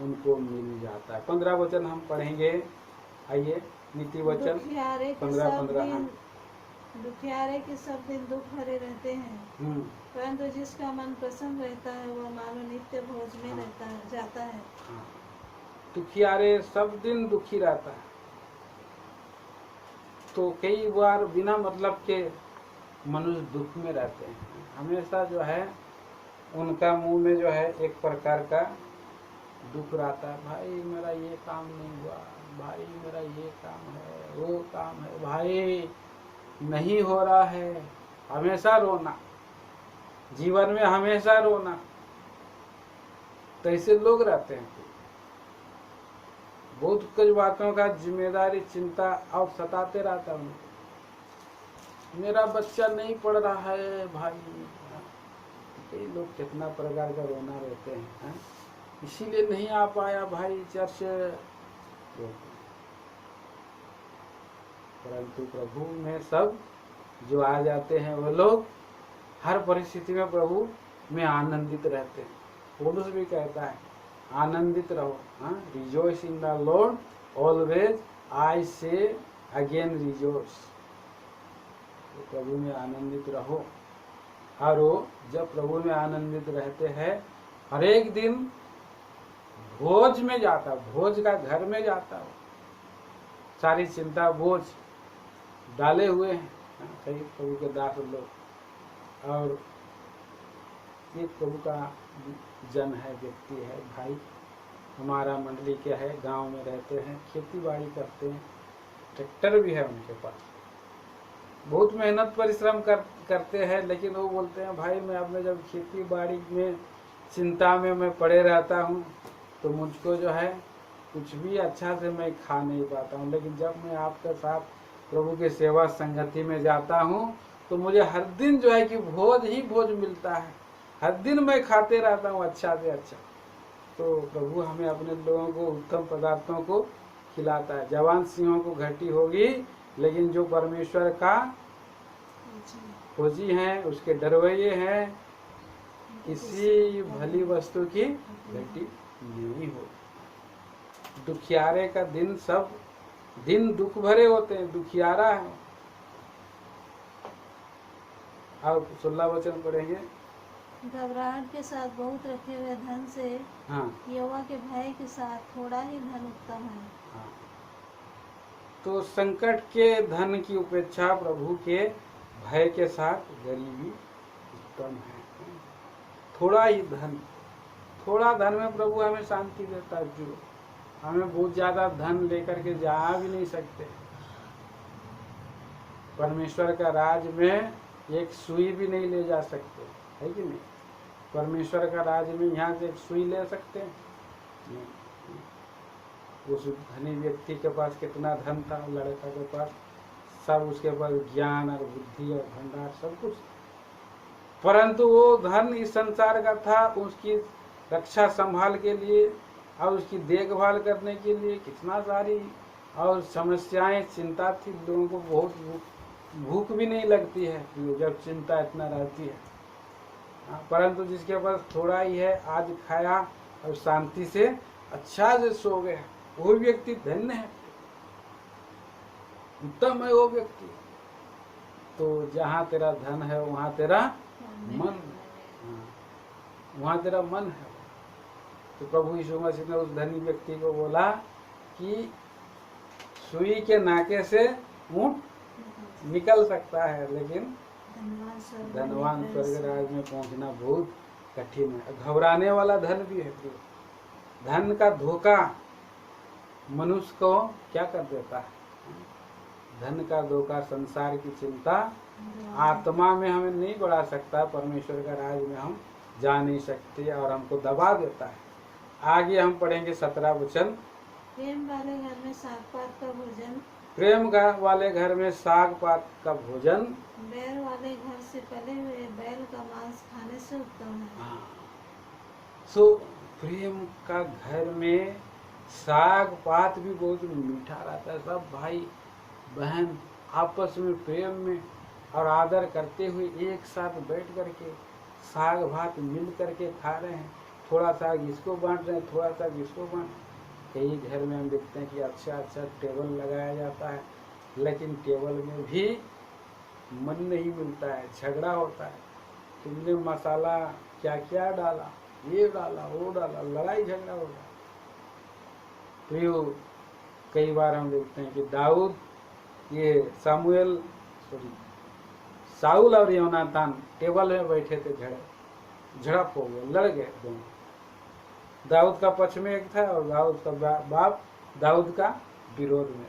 उनको मिल जाता है। 15 वचन हम पढ़ेंगे, आइए। नीति वचन 15। दुखियारे के सब दिन दुख भरे रहते हैं, परंतु जिसका मन प्रसन्न रहता है वह मानो नित्य भोज में जाता है। दुखियारे सब दिन दुखी रहता है। तो कई बार बिना मतलब के मनुष्य दुख में रहते हैं। हमेशा जो है उनका मुंह में जो है एक प्रकार का दुख रहता है। भाई मेरा ये काम नहीं हुआ, भाई मेरा ये काम है, वो काम है, भाई नहीं हो रहा है। हमेशा रोना, जीवन में हमेशा रोना। तो ऐसे लोग रहते हैं। बहुत कुछ बातों का जिम्मेदारी चिंता और सताते रहता हूँ, मेरा बच्चा नहीं पढ़ रहा है भाई। कई लोग कितना प्रकार का रोना रहते हैं, इसीलिए नहीं आ पाया भाई चर्च। परंतु प्रभु में सब जो आ जाते हैं वो लोग हर परिस्थिति में प्रभु में आनंदित रहते हैं। पौलुस भी कहता है आनंदित रहो, rejoice in the Lord always, I say again rejoice. तो प्रभु में आनंदित रहो। और वो जब प्रभु में आनंदित रहते हैं, हर एक दिन भोज में जाता, भोज का घर में जाता हो, सारी चिंता बोझ डाले हुए हैं कई प्रभु के दास लोग। और ये प्रभु का जन है, व्यक्ति है, भाई हमारा मंडली क्या है, गांव में रहते हैं, खेती बाड़ी करते हैं, ट्रैक्टर भी है उनके पास, बहुत मेहनत परिश्रम करते हैं। लेकिन वो बोलते हैं भाई मैं अपने जब खेती बाड़ी में चिंता में मैं पड़े रहता हूँ तो मुझको जो है कुछ भी अच्छा से मैं खा नहीं पाता हूँ। लेकिन जब मैं आपके साथ प्रभु की सेवा संगति में जाता हूँ तो मुझे हर दिन जो है कि भोज ही भोज मिलता है, हर दिन मैं खाते रहता हूँ अच्छा से अच्छा। तो प्रभु हमें अपने लोगों को उत्तम पदार्थों को खिलाता है। जवान सिंहों को घटी होगी, लेकिन जो परमेश्वर का खोजी हैं, उसके डरवैये हैं, किसी भली वस्तु की घटी नहीं हो। दुखियारे का दिन, सब दिन दुख भरे होते हैं, दुखियारा है। और 16 वचन पढ़ेंगे। घबराहट के साथ बहुत रखे हुए धन से यहोवा के भय के साथ थोड़ा ही धन उत्तम है। तो संकट के धन की उपेक्षा प्रभु के भय के साथ गरीबी उत्तम है। थोड़ा ही धन, थोड़ा धन में प्रभु हमें शांति देता है। जो हमें बहुत ज्यादा धन लेकर के जा भी नहीं सकते। परमेश्वर का राज में एक सुई भी नहीं ले जा सकते, है कि नहीं? परमेश्वर का राज में यहाँ से एक सुई ले सकते हैं? उस धनी व्यक्ति के पास कितना धन था, लड़का के पास सब, उसके पास ज्ञान और बुद्धि और भंडार सब कुछ, परंतु वो धन इस संसार का था, उसकी रक्षा संभाल के लिए और उसकी देखभाल करने के लिए कितना सारी और समस्याएं, चिंता थी। लोगों को बहुत भूख भी नहीं लगती है जब चिंता इतना रहती है। परंतु जिसके पास थोड़ा ही है, आज खाया और शांति से अच्छा से सो गया, वो व्यक्ति धन्य है, उत्तम है वो व्यक्ति। तो जहाँ तेरा धन है वहाँ तेरा मन, वहाँ तेरा मन है। तो प्रभु यीशु मसीह ने उस धनी व्यक्ति को बोला कि सुई के नाके से ऊंट निकल सकता है, लेकिन धनवान स्वर्ग राज में पहुंचना बहुत कठिन है। घबराने वाला धन भी है। धन का धोखा मनुष्य को क्या कर देता है? धन का धोखा, संसार की चिंता आत्मा में हमें नहीं बढ़ा सकता, परमेश्वर का राज में हम जा नहीं सकते और हमको दबा देता है। आगे हम पढ़ेंगे 17 वचन। प्रेम वाले घर में साग पात का भोजन, प्रेम वाले घर में साग पात का भोजन बैल वाले घर से पले हुए बैल का मांस खाने से उत्तम है। सो प्रेम का घर में साग पात भी बहुत मीठा रहता है। सब भाई बहन आपस में प्रेम में और आदर करते हुए एक साथ बैठ करके साग भात मिल करके खा रहे हैं। थोड़ा साग इसको बांट रहे हैं, थोड़ा साग इसको बांट। कई घर में हम देखते हैं कि अच्छा अच्छा टेबल लगाया जाता है, लेकिन टेबल में भी मन नहीं मिलता है, झगड़ा होता है। तुमने मसाला क्या क्या डाला, ये डाला वो डाला, लड़ाई झगड़ा होगा। तो कई बार हम देखते हैं कि दाऊद, ये साउल और योनातान टेबल में बैठे थे, झड़प हो गए, लड़ गए दोनों। दाऊद का पक्ष में एक था और दाऊद का बाप दाऊद का विरोध में।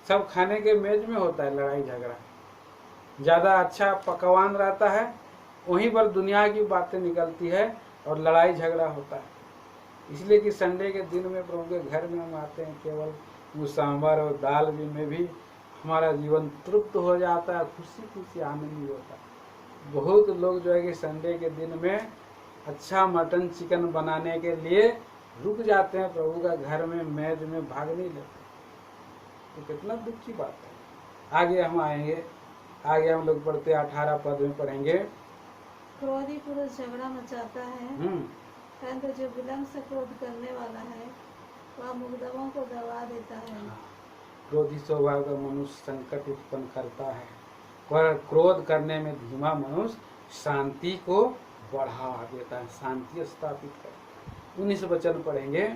सब खाने के मेज में होता है लड़ाई झगड़ा। ज्यादा अच्छा पकवान रहता है, वहीं पर दुनिया की बातें निकलती है और लड़ाई झगड़ा होता है। इसलिए कि संडे के दिन में प्रभु के घर में हम आते हैं, केवल वो सांभर और दाल भी में भी हमारा जीवन तृप्त हो जाता है, खुशी खुशी आनंद होता है। बहुत लोग जो है कि संडे के दिन में अच्छा मटन चिकन बनाने के लिए रुक जाते हैं, प्रभु का घर में मेज में भाग नहीं लेते। तो कितना दुख की बात है। आगे हम आएंगे, आगे हम लोग पढ़ते 18 पद में पढ़ेंगे। क्रोधी पुरुष झगड़ा मचाता है, परंतु जो विलम्ब से क्रोध करने वाला है वह मुकदमों को दबा देता है। क्रोधी स्वभाव का मनुष्य संकट उत्पन्न करता है, पर क्रोध करने में धीमा मनुष्य शांति को बढ़ावा देता है, शांति स्थापित करता है। 19 वचन पढ़ेंगे।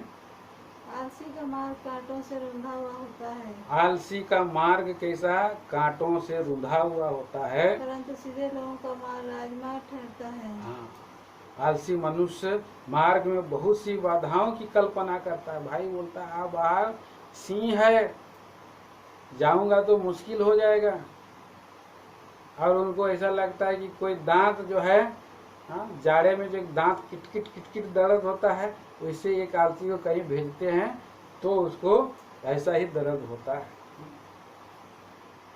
आलसी का मार्ग कांटों से रुंधा हुआ होता है, आलसी का मार्ग कैसा? कांटों से रुंधा हुआ होता है, परंतु सीधे लोगों का मार्ग राजमार्ग ठहरता है। हाँ, आलसी मनुष्य मार्ग में बहुत सी बाधाओं की कल्पना करता है। भाई बोलता है बाहर सिंह है, जाऊंगा तो मुश्किल हो जाएगा, और उनको ऐसा लगता है कि कोई दांत जो है, हाँ, जाड़े में जो दांत किटकिट किटकिट दर्द होता है, वैसे एक आलसी को कहीं भेजते हैं तो उसको ऐसा ही दर्द होता है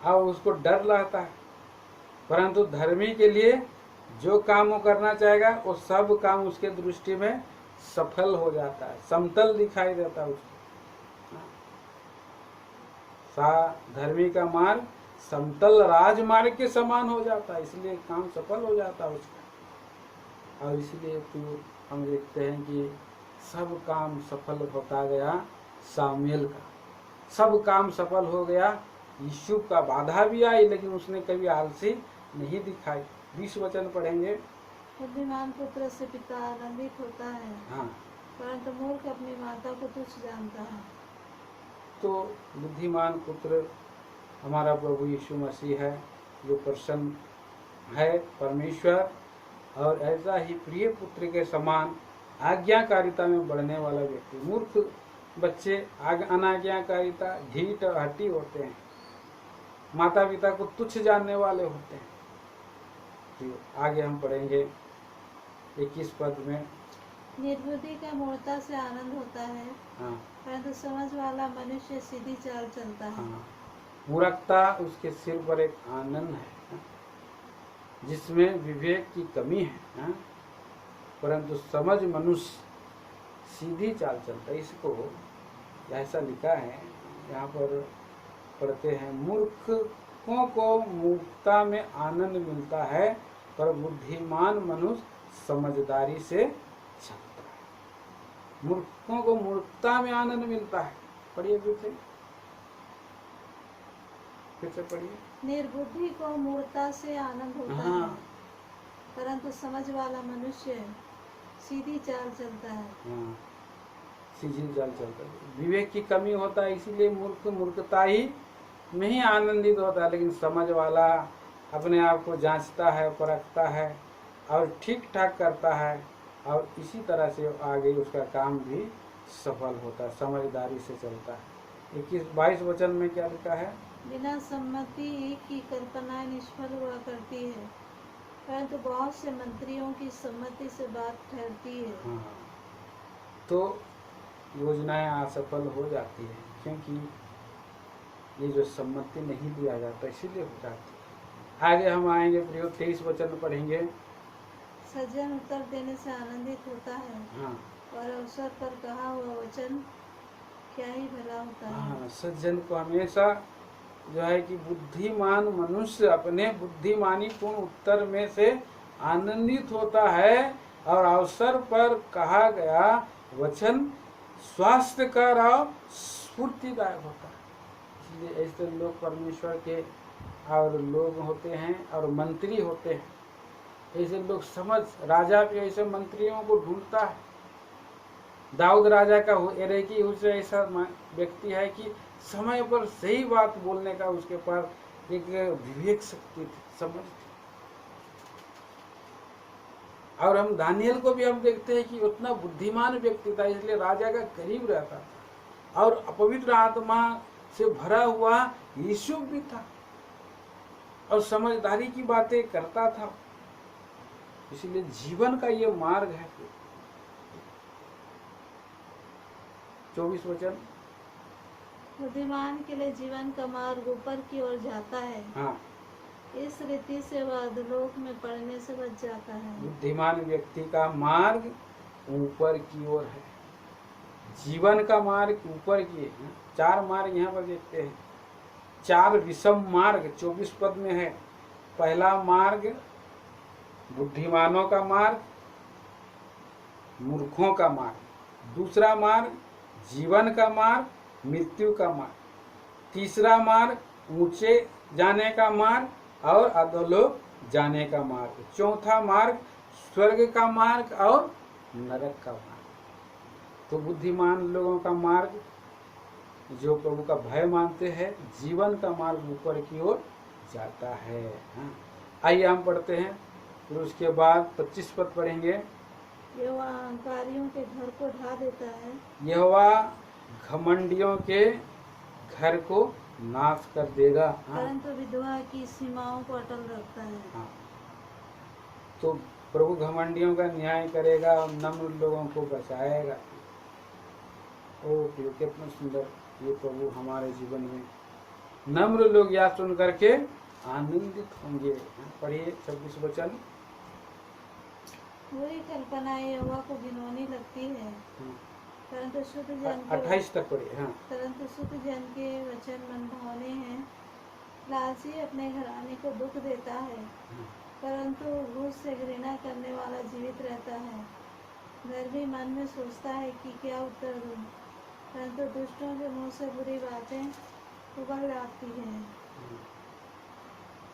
और उसको डर लगता है। परंतु धर्मी के लिए जो काम वो करना चाहेगा वो सब काम उसके दृष्टि में सफल हो जाता है, समतल दिखाई देता है उसको। धर्मी का मार्ग समतल राजमार्ग के समान हो जाता है, इसलिए काम सफल हो जाता है उसका। और इसलिए तो हम देखते हैं कि सब काम सफल होता गया सामुएल का, सब काम सफल हो गया। यीशु का बाधा भी आई लेकिन उसने कभी आलसी नहीं दिखाई। 20 वचन पढ़ेंगे। बुद्धिमान पुत्र से पिता आनंदित होता है, हाँ, परंतु मूर्ख अपनी माता को तुच्छ जानता है। तो बुद्धिमान पुत्र हमारा प्रभु यीशु मसीह है, जो प्रसन्न है परमेश्वर, और ऐसा ही प्रिय पुत्र के समान आज्ञाकारिता में बढ़ने वाला व्यक्ति। मूर्ख बच्चे अनाज्ञाकारिता ढीठ और हट्टी होते हैं, माता पिता को तुच्छ जानने वाले होते हैं। तो आगे हम पढ़ेंगे 21 पद में। निर्बुद्धि का मूर्खता से आनंद होता है, हाँ, परंतु समझ वाला मनुष्य सीधी चाल चलता है। हाँ, मूर्खता उसके सिर पर एक आनंद है, जिसमें विवेक की कमी है, हाँ? परंतु समझ मनुष्य सीधी चाल चलता है। इसको ऐसा लिखा है, यहाँ पर पढ़ते हैं, मूर्खों को मूर्खता में आनंद मिलता है, पर बुद्धिमान मनुष्य समझदारी से चलता है। मूर्खों को मूर्खता में आनंद मिलता है। पढ़िए फिर से पढ़िए। निर्बुद्धि को मूर्खता से आनंद होता हाँ, है, परंतु समझ वाला मनुष्य सीधी चाल चलता है। हाँ, सीधी चाल चलता है। विवेक की कमी होता है, इसीलिए मूर्ख मूर्खता ही में ही आनंदित होता है, लेकिन समझ वाला अपने आप को जांचता है, परखता है और ठीक ठाक करता है, और इसी तरह से आगे उसका काम भी सफल होता है, समझदारी से चलता है। 21-22 वचन में क्या लिखा है? बिना सम्मति की कल्पनाएं निष्फल हुआ करती है, परंतु बहुत से मंत्रियों की सम्मति से बात ठहरती है। हाँ, तो योजनाएं असफल हो जाती है, क्योंकि ये जो सम्मति नहीं दिया जाता, इसीलिए हो जाती है। आगे हम आएंगे, प्रयोग 23 वचन पढ़ेंगे। सज्जन उत्तर देने से आनंदित होता है, हाँ, और अवसर पर कहा हुआ वचन क्या ही भला होता है। हाँ, सज्जन को हमेशा जो है कि बुद्धिमान मनुष्य अपने बुद्धिमानी पूर्ण उत्तर में से आनंदित होता है, और अवसर पर कहा गया वचन स्वास्थ्यकर और स्फूर्तिदायक होता है। इसलिए ऐसे लोग परमेश्वर के और लोग होते हैं और मंत्री होते हैं। ऐसे लोग समझ, राजा भी ऐसे मंत्रियों को ढूंढता है। दाऊद राजा का एरेकी उससे ऐसा व्यक्ति है कि समय पर सही बात बोलने का उसके पास एक विवेक शक्ति थी, समझ थी। और हम दानियल को भी हम देखते हैं कि उतना बुद्धिमान व्यक्ति था, इसलिए राजा का करीब रहता था, और अपवित्र आत्मा से भरा हुआ यीशु भी था, और समझदारी की बातें करता था। इसलिए जीवन का ये मार्ग है 24 वचन। बुद्धिमान के लिए जीवन का मार्ग ऊपर की ओर जाता है, हाँ, इस रीति से वह अधोलोक में पड़ने से बच जाता है। बुद्धिमान व्यक्ति का मार्ग ऊपर की ओर है, जीवन का मार्ग ऊपर की है। 4 मार्ग यहाँ पर देखते हैं, 4 विषम मार्ग 24 पद में है। पहला मार्ग बुद्धिमानों का मार्ग, मूर्खों का मार्ग। दूसरा मार्ग जीवन का मार्ग, मृत्यु का मार्ग। तीसरा मार्ग ऊंचे जाने का मार्ग और अधोलोक जाने का मार्ग। चौथा मार्ग स्वर्ग का मार्ग और नरक का मार्ग। तो बुद्धिमान लोगों का मार्ग जो प्रभु का भय मानते हैं, जीवन का मार्ग ऊपर की ओर जाता है। हाँ। आइए हम पढ़ते हैं, फिर उसके बाद 25 पद पढ़ेंगे। यहोवा अहंकारियों के घर को ढा देता है, यहोवा घमंडियों के घर को नाश कर देगा। हाँ। परंतु विधवा की सीमाओं को अटल रखता है। हाँ। तो प्रभु घमंडियों का न्याय करेगा और नम्र लोगों को बचाएगा। ओ कितना सुंदर ये प्रभु हमारे जीवन में। नम्र लोग यह सुन करके आनंदित होंगे। पढ़िए 26 वचन। बुरी कल्पनाएं यहोवा को घिनौनी लगती है, परंतु शुद्ध जन के 28 तक पढ़िए। हाँ। परंतु शुद्ध जन के वचन मनभावने हैं। लालची अपने घराने को दुख देता है, परंतु घूस से घृणा करने वाला जीवित रहता है। धर्मी मन में सोचता है कि क्या उत्तर दूं, परंतु दुष्टों के मुंह से बुरी बातें उगल आती हैं।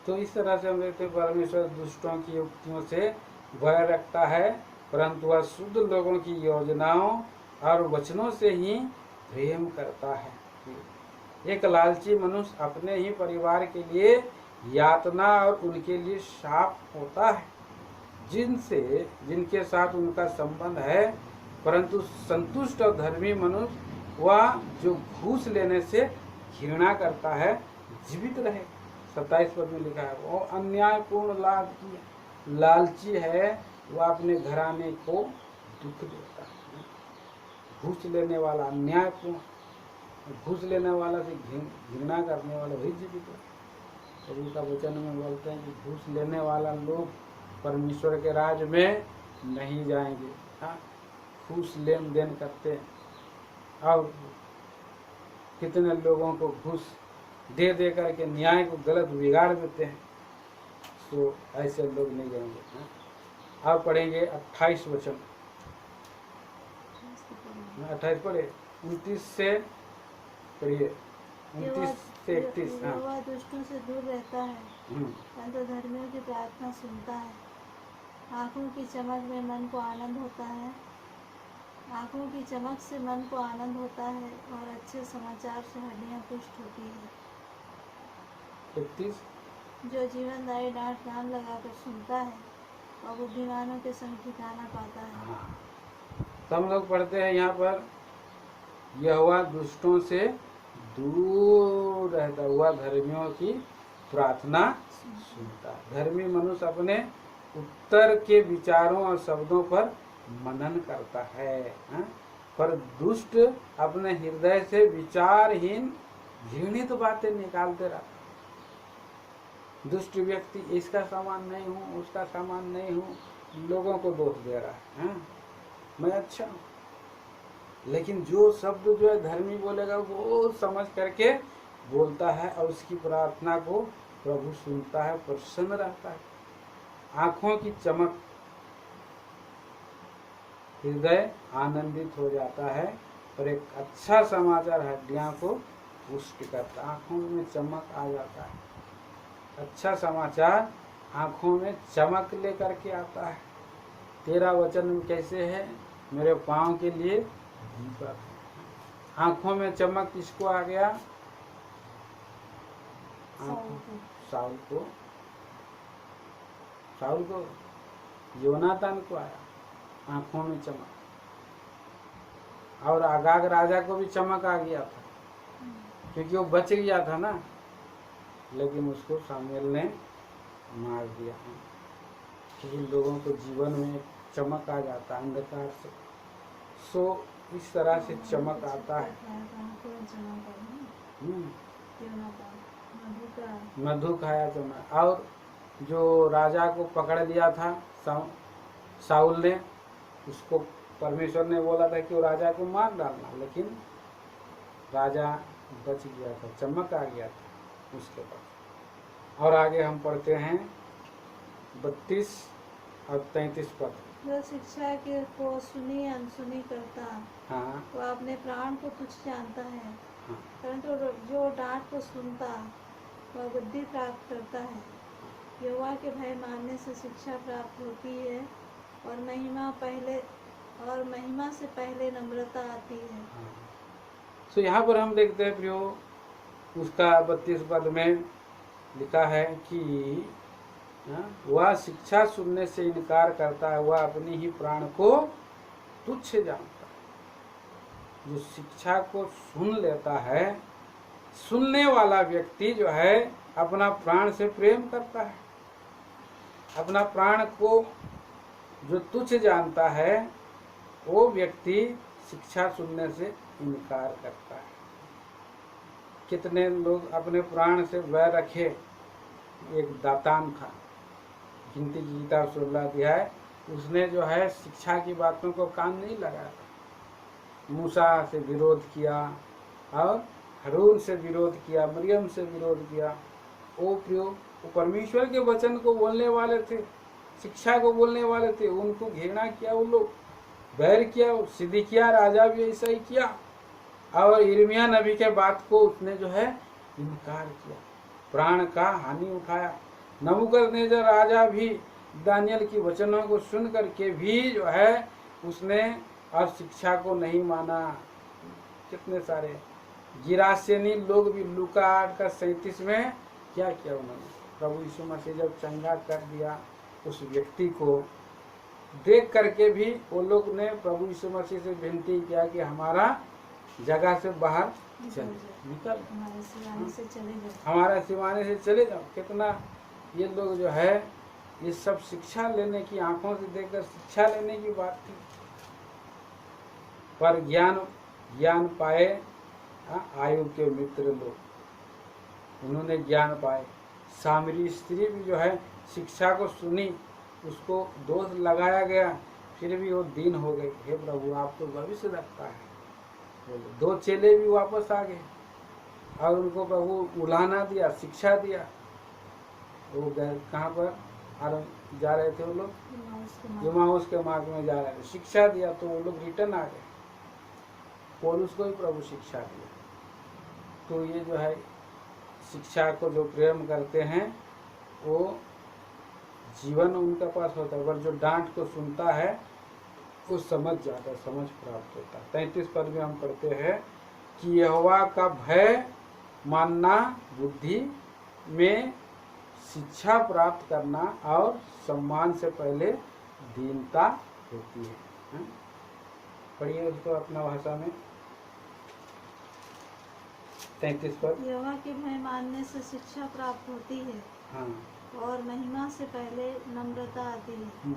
तो इस तरह से हम देखते हैं परमेश्वर दुष्टों की युक्तियों से भय रखता है, परंतु वह शुद्ध लोगों की योजनाओं और वचनों से ही प्रेम करता है। एक लालची मनुष्य अपने ही परिवार के लिए यातना और उनके लिए शाप होता है, जिनके साथ उनका संबंध है। परंतु संतुष्ट और धर्मी मनुष्य वह जो घूस लेने से घृणा करता है जीवित रहे। 27 पद में लिखा है, वो अन्यायपूर्ण लाभ की लालची है, वह अपने घराने को दुख देता है। घूस लेने वाला, अन्यायपूर्ण घूस लेने वाला से घृणा करने वाला वही जीवित है। प्रभु का वचन में बोलते हैं कि घूस लेने वाला लोग परमेश्वर के राज में नहीं जाएंगे। हाँ, घूस लेन देन करते हैं और कितने लोगों को घूस दे दे करके न्याय को गलत बिगाड़ देते हैं। तो ऐसे लोग नहीं जाएंगे। अब पढ़ेंगे 28 वचन। 28 पढ़े, 29 से पढ़िए, 29 से 31। यहोवा दुष्टों से दूर रहता है, परंतु धर्मियों की प्रार्थना सुनता है। आँखों की चमक में मन को आनंद होता है, आँखों की चमक से मन को आनंद होता है और अच्छे समाचार से हड्डियाँ पुष्ट होती है। 31। जो जीवनदायी डांट कान लगाकर सुनता है और बुद्धिमानों के संग ठिकाना पाता है। हाँ। तो हम लोग पढ़ते हैं यहाँ पर, यहोवा दुष्टों से दूर रहता हुआ धर्मियों की प्रार्थना सुनता है। धर्मी मनुष्य अपने उत्तर के विचारों और शब्दों पर मनन करता है। पर दुष्ट अपने हृदय से विचारहीन घृणित बातें निकालते रहता है। दुष्ट व्यक्ति इसका सामान नहीं हूँ, उसका सामान नहीं हूँ, लोगों को दोष दे रहा है। मैं अच्छा हूँ, लेकिन जो शब्द जो है धर्मी बोलेगा वो समझ करके बोलता है और उसकी प्रार्थना को प्रभु सुनता है, प्रसन्न रहता है। आँखों की चमक, हृदय आनंदित हो जाता है और एक अच्छा समाचार हड्डियां को पुष्ट करता है। आँखों में चमक आ जाता है। अच्छा समाचार आँखों में चमक लेकर के आता है। 13 वचन में कैसे है, मेरे पाँव के लिए दीपक है। आँखों में चमक किसको आ गया? साउल को योनातान को आया आँखों में चमक, और आगाग राजा को भी चमक आ गया था क्योंकि वो बच गया था ना, लेकिन उसको सामुएल ने मार दिया। क्योंकि लोगों को जीवन में चमक आ जाता है अंधकार से। सो इस तरह से चमक आता है। मधु खाया चमक। और जो राजा को पकड़ लिया था साउल ने, उसको परमेश्वर ने बोला था कि वो राजा को मार डालना, लेकिन राजा बच गया था, चमक आ गया था उसके पास। और आगे हम पढ़ते हैं 32 और 33 पद। जो शिक्षा के को सुनी अनसुनी करता, हाँ वह अपने प्राण को तुच्छ जानता है, हाँ परंतु जो डांट को सुनता वह बुद्धि प्राप्त करता है। यहोवा के भय मानने से शिक्षा प्राप्त होती है, और महिमा से पहले नम्रता आती है। तो यहाँ पर हम देखते हैं प्रियो, उसका 32 पद में लिखा है कि वह शिक्षा सुनने से इनकार करता है, वह अपनी ही प्राण को तुच्छ जानता है। जो शिक्षा को सुन लेता है, सुनने वाला व्यक्ति जो है अपना प्राण से प्रेम करता है। अपना प्राण को जो तुच्छ जानता है, वो व्यक्ति शिक्षा सुनने से इनकार करता है। कितने लोग अपने प्राण से वैर रखे। एक दातान था, गिनती की किताब 16 अध्याय, उसने जो है शिक्षा की बातों को कान नहीं लगाया, मूसा से विरोध किया और हारून से विरोध किया, मरियम से विरोध किया। वो परमेश्वर के वचन को बोलने वाले थे, शिक्षा को बोलने वाले थे, उनको घृणा किया, वो लोग बैर किया। सिदकिय्याह राजा भी ऐसा ही किया, और यिर्मयाह नबी के बात को उसने जो है इनकार किया, प्राण का हानि उठाया। नबूकदनेस्सर राजा भी दानियल की वचनों को सुन करके भी जो है उसने और शिक्षा को नहीं माना। कितने सारे गिरासेनी लोग भी लूका 8:37 में क्या किया उन्होंने, प्रभु यीशु मसीह जब चंगा कर दिया उस व्यक्ति को देख करके भी वो लोग ने प्रभु यीशु मसीह से विनती किया कि हमारा जगह से बाहर निकल, हमारा सिवाने से चले जाओ। कितना ये लोग जो है ये सब शिक्षा लेने की, आंखों से देखकर शिक्षा लेने की बात थी, पर ज्ञान पाए आयु के मित्र लोग, उन्होंने ज्ञान पाए। सामरी स्त्री भी जो है शिक्षा को सुनी, उसको दोष लगाया गया, फिर भी वो दीन हो गई, हे प्रभु आप तो भविष्य रखता है। 2 चेले भी वापस आ गए और उनको प्रभु उलाहना दिया, शिक्षा दिया। वो गए कहाँ पर जा रहे थे वो लोग, इम्माउस के मार्ग में जा रहे थे, शिक्षा दिया तो वो लोग रिटर्न आ गए। पौलुस को भी प्रभु शिक्षा दिया। तो ये जो है शिक्षा को जो प्रेम करते हैं वो जीवन उनके पास होता है, पर जो डांट को सुनता है वो समझ प्राप्त होता है। 33 पद में हम पढ़ते हैं कि यहोवा का भय मानना बुद्धि में शिक्षा प्राप्त करना और सम्मान से पहले दीनता होती है। पढ़िए उसको अपना भाषा में। 33 पद। यहोवा के भय मानने से शिक्षा प्राप्त होती है, हाँ, और महिमा से पहले नम्रता आती है।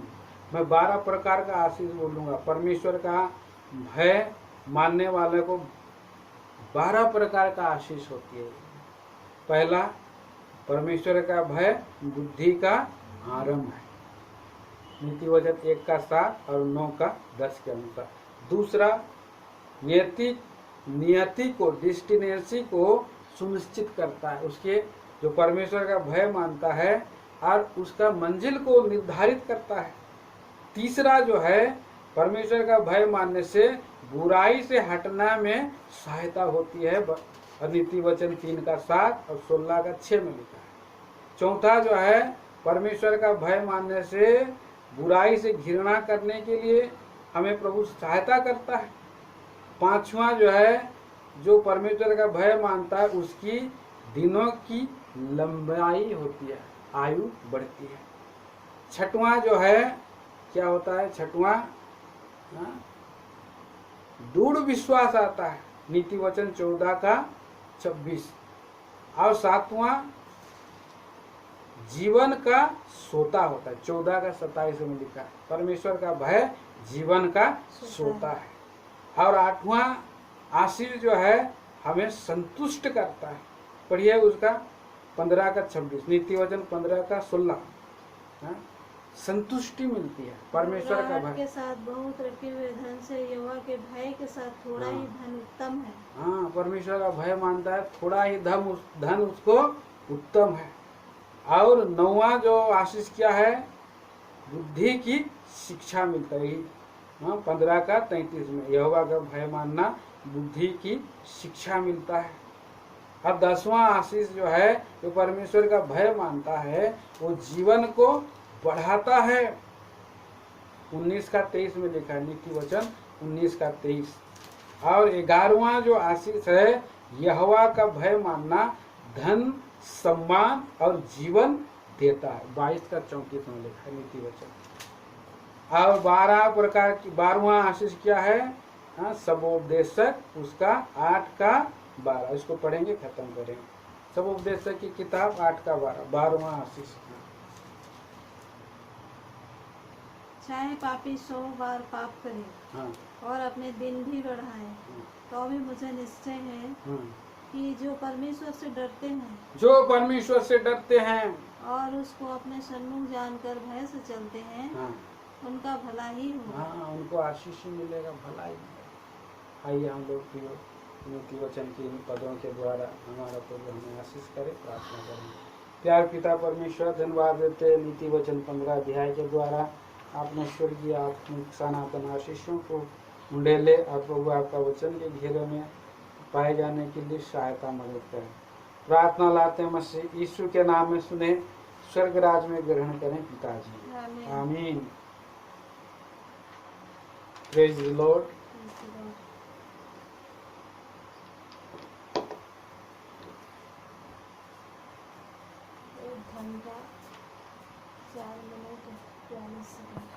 मैं 12 प्रकार का आशीष बोलूंगा। परमेश्वर का भय मानने वाले को 12 प्रकार का आशीष होती है। पहला, परमेश्वर का भय बुद्धि का आरंभ है, नीति वचन 1:7 और 9:10 के अनुसार। दूसरा, नियति को, डेस्टिनेसी को सुनिश्चित करता है। उसके जो परमेश्वर का भय मानता है और उसका मंजिल को निर्धारित करता है। तीसरा जो है, परमेश्वर का भय मानने से बुराई से हटना में सहायता होती है, नीति वचन 3:7 और 16:6 में लिखा है। चौथा जो है, परमेश्वर का भय मानने से बुराई से घृणा करने के लिए हमें प्रभु सहायता करता है। पांचवा जो है, जो परमेश्वर का भय मानता है उसकी दिनों की लंबाई होती है, आयु बढ़ती है। छठवां जो है, क्या होता है छठवां, दृढ़ विश्वास आता है, नीति वचन 14:26। और सातवां, जीवन का सोता होता है, 14:27 में लिखा है। परमेश्वर का भय जीवन का सोता है। और 8वां आशीष जो है हमें संतुष्ट करता है। पढ़िए उसका 15 का 26, नीति वचन 15 का 16। हाँ? संतुष्टि मिलती है परमेश्वर का घबराहट भय। के साथ बहुत रखे हुए धन से यहोवा के भय के साथ थोड़ा ही धन उत्तम है। हाँ, परमेश्वर का भय मानता है, थोड़ा ही धन उसको उत्तम है। और 9वां जो आशीष क्या है, बुद्धि की शिक्षा मिलता है। हाँ, 15 का 33 में यहोवा का भय मानना बुद्धि की शिक्षा मिलता है। अब 10वां आशीष जो है, जो परमेश्वर का भय मानता है, वो जीवन को बढ़ाता है। 19 का 23 में लिखा है, नीति वचन 19 का 23। और 11वां जो आशीष है, यहोवा का भय मानना धन, सम्मान और जीवन देता है। 22 का 34 में लिखा है, नीति वचन। और 12वां आशीष क्या है, हाँ, सबोपदेशक, उसका 8 का 12। इसको पढ़ेंगे, खत्म करेंगे। सबोपदेशक की किताब 8 का 12, 12वां आशीष। चाहे पापी 100 बार पाप करे हाँ, और अपने दिन भी बढ़ाए, तो भी मुझे निश्चय है कि जो परमेश्वर से डरते हैं, जो परमेश्वर से डरते हैं और उसको अपने सन्मुख जानकर भय से चलते हैं, हाँ, उनका भला ही होगा। हाँ, उनको आशीष ही मिलेगा, भला ही मिलेगा। आइए हम लोग प्रिय नीति वचन के इन पदों के द्वारा हमारा प्रभु हमें आशीष करे, प्रार्थना करें। प्यार पिता परमेश्वर, धन्यवाद देते हैं नीति वचन 15 अध्याय के द्वारा आपने स्वर्गीय आत्मिक सनातन आशीषों को उंडेले और प्रभु आपका वचन के घेरे में पाए जाने के लिए सहायता मदद करें। प्रार्थना लाते हैं मसीह यीशु के नाम में सुने, स्वर्ग राज में ग्रहण करें पिताजी। आमीन। Praise the Lord. एक घंटा 4 मिनट 42 सेकंड।